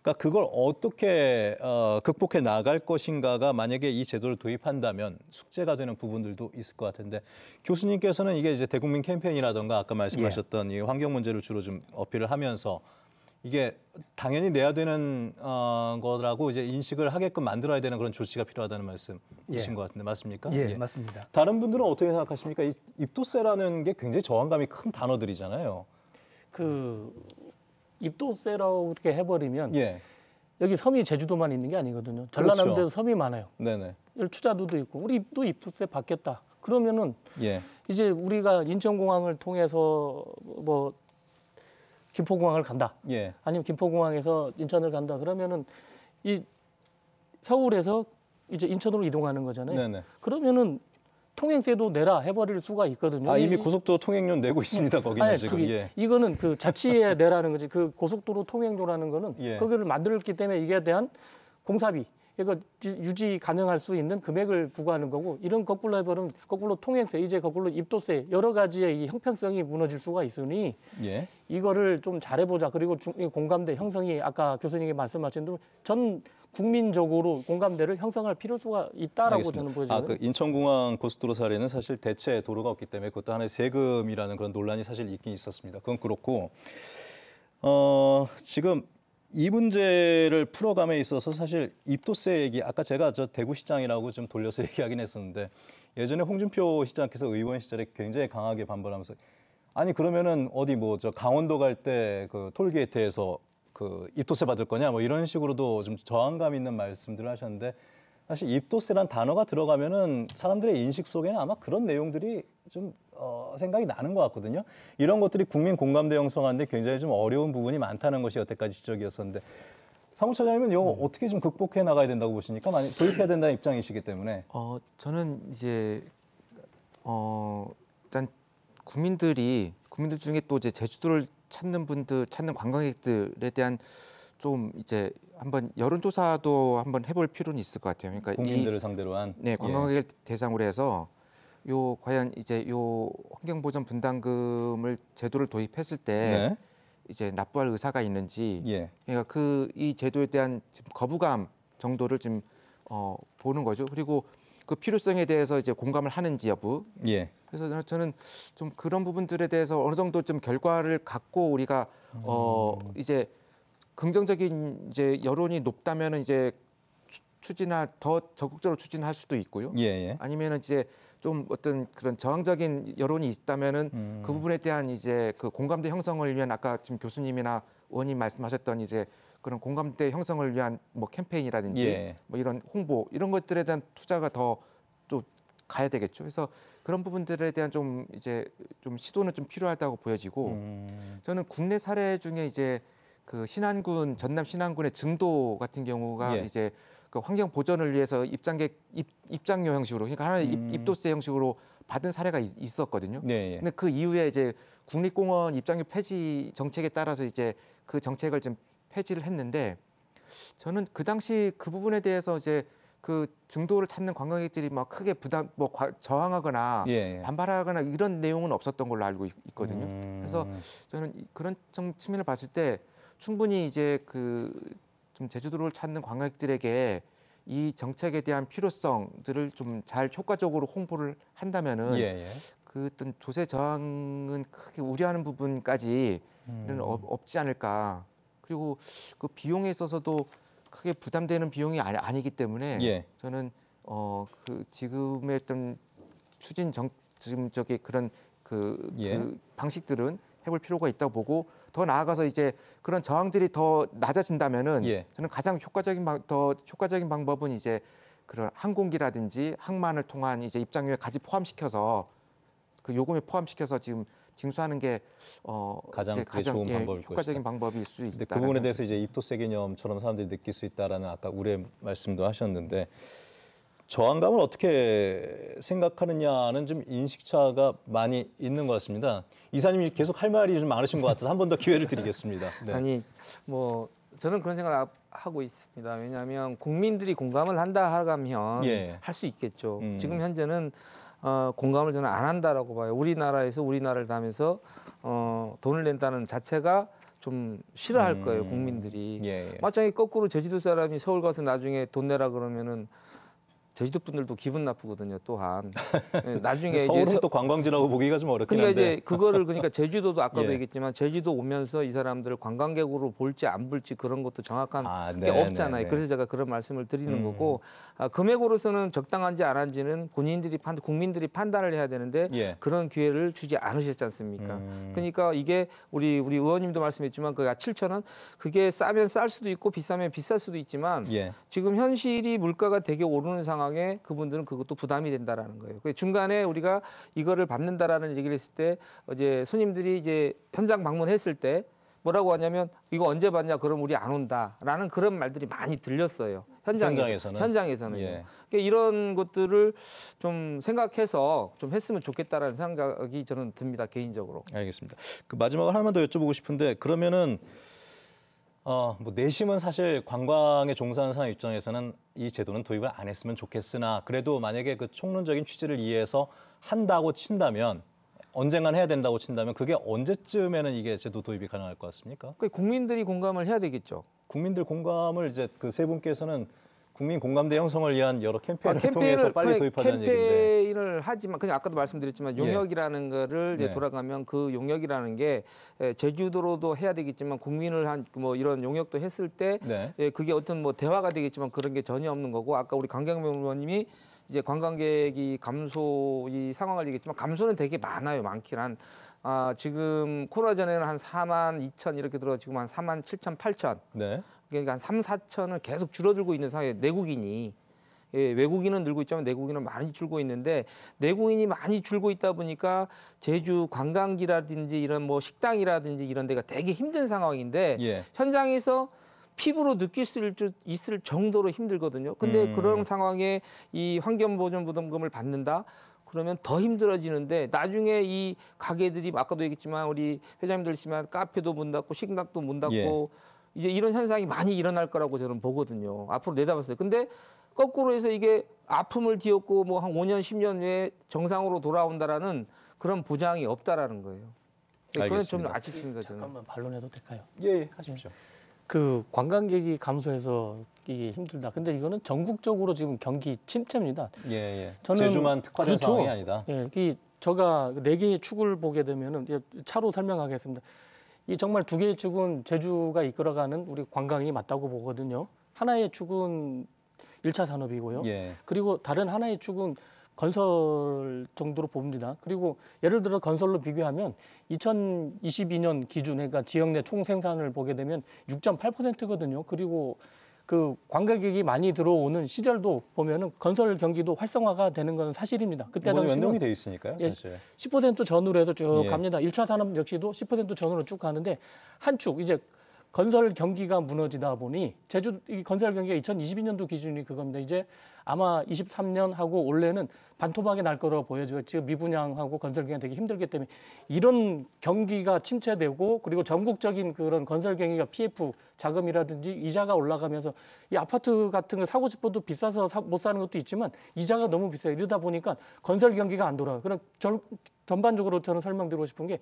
그러니까 그걸 어떻게 극복해 나갈 것인가가 만약에 이 제도를 도입한다면 숙제가 되는 부분들도 있을 것 같은데 교수님께서는 이게 이제 대국민 캠페인이라든가 아까 말씀하셨던 이 환경 문제를 주로 좀 어필을 하면서 이게 당연히 내야 되는 거라고 이제 인식을 하게끔 만들어야 되는 그런 조치가 필요하다는 말씀이신 것 같은데 맞습니까? 예, 맞습니다. 다른 분들은 어떻게 생각하십니까? 이 입도세라는 게 굉장히 저항감이 큰 단어들이잖아요. 입도세라고 이렇게 해버리면 여기 섬이 제주도만 있는 게 아니거든요. 전라남도에도 섬이 많아요. 네네. 추자도도 있고 우리도 입도세 받겠다. 그러면은 이제 우리가 인천공항을 통해서 뭐 김포공항을 간다. 아니면 김포공항에서 인천을 간다. 그러면은 이 서울에서 이제 인천으로 이동하는 거잖아요. 네네. 그러면은 통행세도 내라 해버릴 수가 있거든요. 이미 고속도로 통행료 내고 있습니다. 거기는 지금. 이거는 그 자치에 내라는 거지. 그 고속도로 통행료라는 거는 거기를 만들었기 때문에 이게 대한 공사비. 이거 유지 가능할 수 있는 금액을 부과하는 거고 이런 거꾸로 해버리면 거꾸로 통행세, 이제 거꾸로 입도세 여러 가지의 이 형평성이 무너질 수가 있으니 이거를 좀 잘해보자. 그리고 공감대 형성이 아까 교수님이 말씀하신 대로 전 국민적으로 공감대를 형성할 필요가 있다라고 알겠습니다. 저는 보여져요. 그 인천공항 고속도로 사례는 사실 대체 도로가 없기 때문에 그것도 하나의 세금이라는 그런 논란이 사실 있긴 있었습니다. 그건 그렇고 지금 이 문제를 풀어감에 있어서 사실 입도세 얘기 아까 제가 저 대구시장이라고 좀 돌려서 얘기하긴 했었는데 예전에 홍준표 시장께서 의원 시절에 굉장히 강하게 반발하면서 아니 그러면은 어디 뭐 저 강원도 갈 때 그 톨게이트에서 그 입도세 받을 거냐 뭐 이런 식으로도 좀 저항감 있는 말씀들을 하셨는데 사실 입도세란 단어가 들어가면은 사람들의 인식 속에는 아마 그런 내용들이 좀 생각이 나는 것 같거든요. 이런 것들이 국민 공감대 형성하는데 굉장히 좀 어려운 부분이 많다는 것이 여태까지 지적이었었는데 사무처장님은 이거 어떻게 좀 극복해 나가야 된다고 보십니까? 많이 도입해야 된다는 입장이시기 때문에. 저는 이제 일단 국민들 중에 또 이제 제주도를 찾는 관광객들에 대한 좀 이제 한번 여론조사도 한번 해볼 필요는 있을 것 같아요. 그러니까 국민들을 상대로 한 관광객 대상으로 해서 과연 이제 환경보전 분담금을 제도를 도입했을 때 이제 납부할 의사가 있는지 그러니까 이 제도에 대한 거부감 정도를 좀 보는 거죠. 그리고 그 필요성에 대해서 이제 공감을 하는지 여부. 그래서 저는 좀 그런 부분들에 대해서 어느 정도 좀 결과를 갖고 우리가 이제 긍정적인 이제 여론이 높다면은 이제 더 적극적으로 추진할 수도 있고요. 아니면은 이제 좀 어떤 그런 저항적인 여론이 있다면은 그 부분에 대한 이제 그 공감대 형성을 위한 아까 지금 교수님이나 의원님 말씀하셨던 이제 그런 공감대 형성을 위한 뭐 캠페인이라든지 뭐 이런 홍보 이런 것들에 대한 투자가 더 좀 가야 되겠죠. 그래서 그런 부분들에 대한 좀 이제 좀 시도는 좀 필요하다고 보여지고 저는 국내 사례 중에 이제 그 전남 신안군의 증도 같은 경우가 이제 그 환경 보전을 위해서 입장료 형식으로 그러니까 하나의 입도세 형식으로 받은 사례가 있었거든요. 근데 그 이후에 이제 국립공원 입장료 폐지 정책에 따라서 이제 그 정책을 좀 폐지를 했는데 저는 그 당시 그 부분에 대해서 이제 그 증도를 찾는 관광객들이 막 크게 저항하거나 예. 반발하거나 이런 내용은 없었던 걸로 알고 있거든요. 그래서 저는 그런 측면을 봤을 때 충분히 이제 좀 제주도를 찾는 관광객들에게 이 정책에 대한 필요성들을 좀 잘 효과적으로 홍보를 한다면은 그 어떤 조세 저항은 크게 우려하는 부분까지는 없지 않을까. 그리고 그 비용에 있어서도 크게 부담되는 비용이 아니기 때문에 저는 그 지금의 어떤 지금 그런 그 방식들은 해볼 필요가 있다고 보고 더 나아가서 이제 그런 저항들이 더 낮아진다면은 저는 가장 더 효과적인 방법은 이제 그런 항공기라든지 항만을 통한 이제 입장료에 같이 포함시켜서 그 요금에 포함시켜서 지금 징수하는 게 가장 좋은 방법일 효과적인 방법일 수 있다. 그 부분에 대해서 이제 입도세 개념처럼 사람들이 느낄 수 있다라는 아까 우려 말씀도 하셨는데 저항감을 어떻게 생각하느냐는 좀 인식차가 많이 있는 것 같습니다. 이사님이 계속 할 말이 좀 많으신 것 같아서 한 번 더 기회를 드리겠습니다. 네. 아니 뭐 저는 그런 생각을 하고 있습니다. 왜냐하면 국민들이 공감을 한다 하면 할 수 있겠죠. 지금 현재는 공감을 저는 안 한다라고 봐요. 우리나라에서 우리나라를 다면서 돈을 낸다는 자체가 좀 싫어할 거예요, 국민들이. 마찬가지 거꾸로 제주도 사람이 서울 가서 나중에 돈 내라 그러면은 제주도 분들도 기분 나쁘거든요. 또한 나중에 서울은 이제 또 관광지라고 보기가 좀 어렵긴 그러니까 한데. 이제 그거를 그러니까 제주도도 아까도 얘기했지만 제주도 오면서 이 사람들을 관광객으로 볼지 안 볼지 그런 것도 정확한 게 없잖아요. 그래서 제가 그런 말씀을 드리는 거고 금액으로서는 적당한지 안 한지는 국민들이 판단을 해야 되는데 그런 기회를 주지 않으셨지 않습니까? 그러니까 이게 우리 의원님도 말씀했지만 그가 7,000원 그게 싸면 쌀 수도 있고 비싸면 비쌀 수도 있지만 지금 현실이 물가가 되게 오르는 상황 그분들은 그것도 부담이 된다라는 거예요. 중간에 우리가 이거를 받는다라는 얘기를 했을 때 이제 손님들이 이제 현장 방문했을 때 뭐라고 하냐면 이거 언제 받냐 그럼 우리 안 온다라는 그런 말들이 많이 들렸어요. 현장에서는. 그러니까 이런 것들을 좀 생각해서 좀 했으면 좋겠다라는 생각이 저는 듭니다. 개인적으로. 알겠습니다. 그 마지막으로 하나만 더 여쭤보고 싶은데 그러면은 뭐 내심은 사실 관광에 종사하는 사람 입장에서는 이 제도는 도입을 안 했으면 좋겠으나 그래도 만약에 그 총론적인 취지를 이해해서 한다고 친다면 언젠간 해야 된다고 친다면 그게 언제쯤에는 이게 제도 도입이 가능할 것 같습니까? 국민들이 공감을 해야 되겠죠. 국민들 공감을 이제 그 세 분께서는 국민 공감대 형성을 위한 여러 캠페인을 통해서 빨리 도입하자는 얘기인데. 캠페인을 하지만 그냥 아까도 말씀드렸지만 용역이라는 거를 이제 돌아가면 그 용역이라는 게 제주도로도 해야 되겠지만 국민을 한 뭐 이런 용역도 했을 때 그게 어떤 뭐 대화가 되겠지만 그런 게 전혀 없는 거고 아까 우리 강경명 의원님이 이제 관광객이 감소 이 상황을 얘기했지만 감소는 되게 많긴 한 지금 코로나 전에는 한 4만 2천 이렇게 들어 지금 한 4만 7천 8천. 그러니까 한 3, 4천은 계속 줄어들고 있는 상황에 내국인이 외국인은 늘고 있지만 내국인은 많이 줄고 있는데 내국인이 많이 줄고 있다 보니까 제주 관광지라든지 이런 뭐 식당이라든지 이런 데가 되게 힘든 상황인데 현장에서 피부로 느낄 수 있을 정도로 힘들거든요. 근데 그런 상황에 이 환경보전부담금을 받는다? 그러면 더 힘들어지는데 나중에 이 가게들이 아까도 얘기했지만 우리 회장님도 했지만 카페도 문 닫고 식당도 문 닫고 이제 이런 현상이 많이 일어날 거라고 저는 보거든요. 앞으로 내다봤어요. 근데 거꾸로 해서 이게 아픔을 뒤엎고 뭐 한 5년, 10년 후에 정상으로 돌아온다라는 그런 보장이 없다라는 거예요. 그건 좀 아쉽습니다. 저는. 잠깐만 반론해도 될까요? 예, 하십시오. 그 관광객이 감소해서 이게 힘들다. 근데 이거는 전국적으로 지금 경기 침체입니다. 저는 제주만 특화된 상황이 아니다. 제가 4개의 축을 보게 되면은 차로 설명하겠습니다. 이 정말 2개의 축은 제주가 이끌어가는 우리 관광이 맞다고 보거든요. 하나의 축은 1차 산업이고요. 그리고 다른 하나의 축은 건설 정도로 봅니다. 그리고 예를 들어 건설로 비교하면 2022년 기준, 그러니까 지역 내 총생산을 보게 되면 6.8%거든요. 그리고 그 관광객이 많이 들어오는 시절도 보면은 건설 경기도 활성화가 되는 건 사실입니다. 그때 당시는 연동이 돼 있으니까요, 사실. 10% 전후로 해서 쭉 갑니다. 1차 산업 역시도 10% 전후로 쭉 가는데 한 축 이제 건설 경기가 무너지다 보니 제주 이 건설 경기가 2022년도 기준이 그겁니다. 이제 아마 23년하고 올해는 반토막이 날 거라고 보여져요. 지금 미분양하고 건설 경기가 되게 힘들기 때문에 이런 경기가 침체되고 그리고 전국적인 그런 건설 경기가 PF 자금이라든지 이자가 올라가면서 이 아파트 같은 거 사고 싶어도 비싸서 못 사는 것도 있지만 이자가 너무 비싸요. 이러다 보니까 건설 경기가 안 돌아가요. 그럼 전반적으로 저는 설명드리고 싶은 게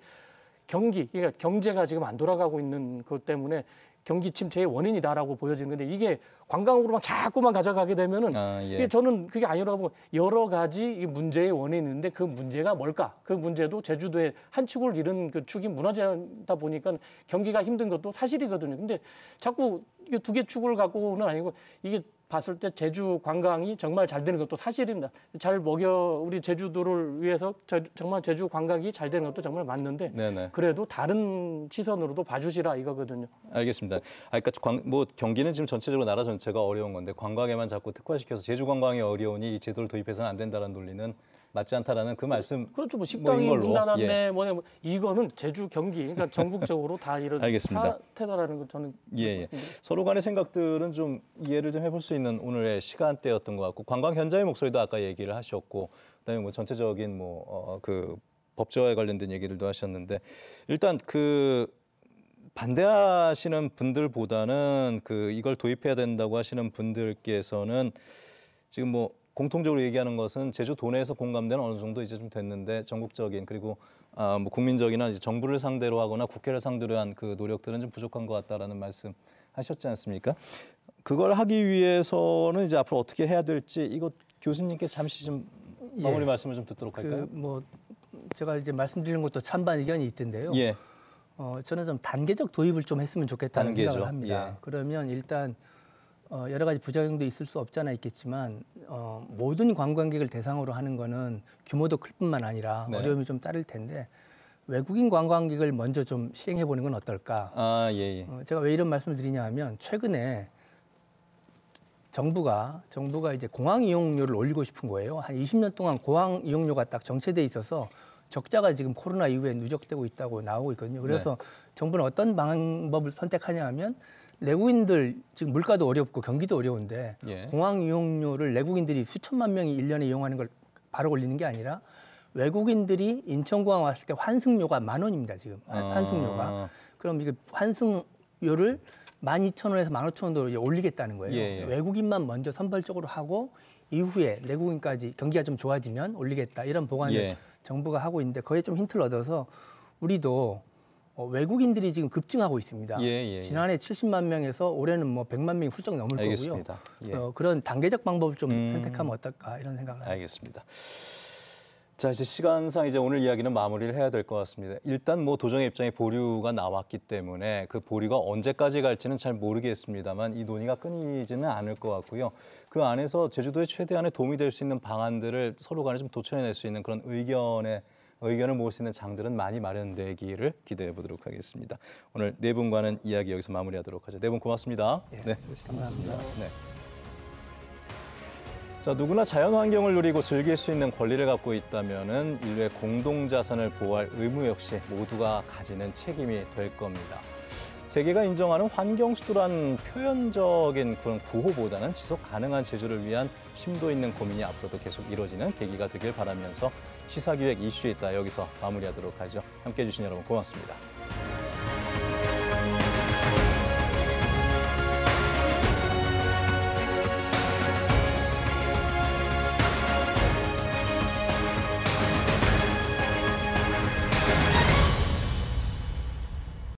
그러니까 경제가 지금 안 돌아가고 있는 것 때문에 경기 침체의 원인이다라고 보여지는 건데 이게 관광으로만 자꾸만 가져가게 되면은 이게 저는 그게 아니라고 보고 여러 가지 이 문제의 원인이 있는데 그 문제가 뭘까? 그 문제도 제주도의 한 축을 잃은 그 축이 무너지다 보니까 경기가 힘든 것도 사실이거든요. 근데 자꾸 이게 두 개 축을 갖고는 아니고 이게 봤을 때 제주 관광이 정말 잘 되는 것도 사실입니다. 잘 우리 제주도를 위해서 정말 제주 관광이 잘 되는 것도 정말 맞는데 네네. 그래도 다른 시선으로도 봐주시라 이거거든요. 알겠습니다. 그러니까 뭐 경기는 지금 전체적으로 나라 전체가 어려운 건데 관광에만 자꾸 특화시켜서 제주 관광이 어려우니 이 제도를 도입해서는 안 된다는 논리는 맞지 않다라는 그 말씀. 그렇죠. 뭐 식당이 문 닫았네. 이거는 제주 경기, 그러니까 전국적으로 다 이런 사태다라는 걸 저는 서로 간의 생각들은 좀 이해를 좀 해볼 수 있는 오늘의 시간대였던 것 같고 관광 현장의 목소리도 아까 얘기를 하셨고 그다음에 뭐 전체적인 그 법제화에 관련된 얘기들도 하셨는데 일단 그 반대하시는 분들보다는 그 이걸 도입해야 된다고 하시는 분들께서는 지금 뭐 공통적으로 얘기하는 것은 제주 도내에서 공감대는 어느 정도 이제 좀 됐는데 전국적인 그리고 뭐 국민적이나 이제 정부를 상대로 하거나 국회를 상대로 한 그 노력들은 좀 부족한 것 같다라는 말씀 하셨지 않습니까? 그걸 하기 위해서는 이제 앞으로 어떻게 해야 될지 이거 교수님께 잠시 좀 마무리 말씀을 좀 듣도록 할까요? 뭐 제가 이제 말씀드리는 것도 찬반 의견이 있던데요. 저는 좀 단계적 도입을 좀 했으면 좋겠다는 생각을 합니다. 그러면 일단 여러 가지 부작용도 있을 수 없잖아 있겠지만 모든 관광객을 대상으로 하는 거는 규모도 클 뿐만 아니라 어려움이 좀 따를 텐데 외국인 관광객을 먼저 좀 시행해 보는 건 어떨까? 제가 왜 이런 말씀을 드리냐 하면 최근에 정부가 이제 공항 이용료를 올리고 싶은 거예요. 한 20년 동안 공항 이용료가 딱 정체돼 있어서 적자가 지금 코로나 이후에 누적되고 있다고 나오고 있거든요. 그래서 정부는 어떤 방법을 선택하냐 하면 내국인들 지금 물가도 어렵고 경기도 어려운데 공항 이용료를 내국인들이 수천만 명이 1년에 이용하는 걸 바로 올리는 게 아니라 외국인들이 인천공항 왔을 때 환승료가 10,000원입니다. 지금 환승료가. 그럼 이게 환승료를 12,000원에서 15,000원으로 이제 올리겠다는 거예요. 외국인만 먼저 선발적으로 하고 이후에 내국인까지 경기가 좀 좋아지면 올리겠다 이런 보관을 정부가 하고 있는데 거기에 좀 힌트를 얻어서 우리도 외국인들이 지금 급증하고 있습니다. 지난해 70만 명에서 올해는 뭐 100만 명이 훌쩍 넘을 거고요. 그런 단계적 방법을 좀 선택하면 어떨까 이런 생각을 합니다. 알겠습니다. 자, 이제 시간상 이제 오늘 이야기는 마무리를 해야 될 것 같습니다. 일단 뭐 도정의 입장에 보류가 나왔기 때문에 그 보류가 언제까지 갈지는 잘 모르겠습니다만 이 논의가 끊이지는 않을 것 같고요. 그 안에서 제주도에 최대한의 도움이 될 수 있는 방안들을 서로 간에 좀 도출해낼 수 있는 그런 의견을 모을 수 있는 장들은 많이 마련되기를 기대해 보도록 하겠습니다. 오늘 네 분과는 이야기 여기서 마무리하도록 하죠. 네 분 고맙습니다. 고맙습니다. 자, 누구나 자연 환경을 누리고 즐길 수 있는 권리를 갖고 있다면은 인류의 공동 자산을 보호할 의무 역시 모두가 가지는 책임이 될 겁니다. 세계가 인정하는 환경 수도란 표현적인 그런 구호보다는 지속 가능한 제주를 위한 심도 있는 고민이 앞으로도 계속 이루어지는 계기가 되길 바라면서 시사기획 이슈에 있다 여기서 마무리하도록 하죠. 함께해 주신 여러분 고맙습니다.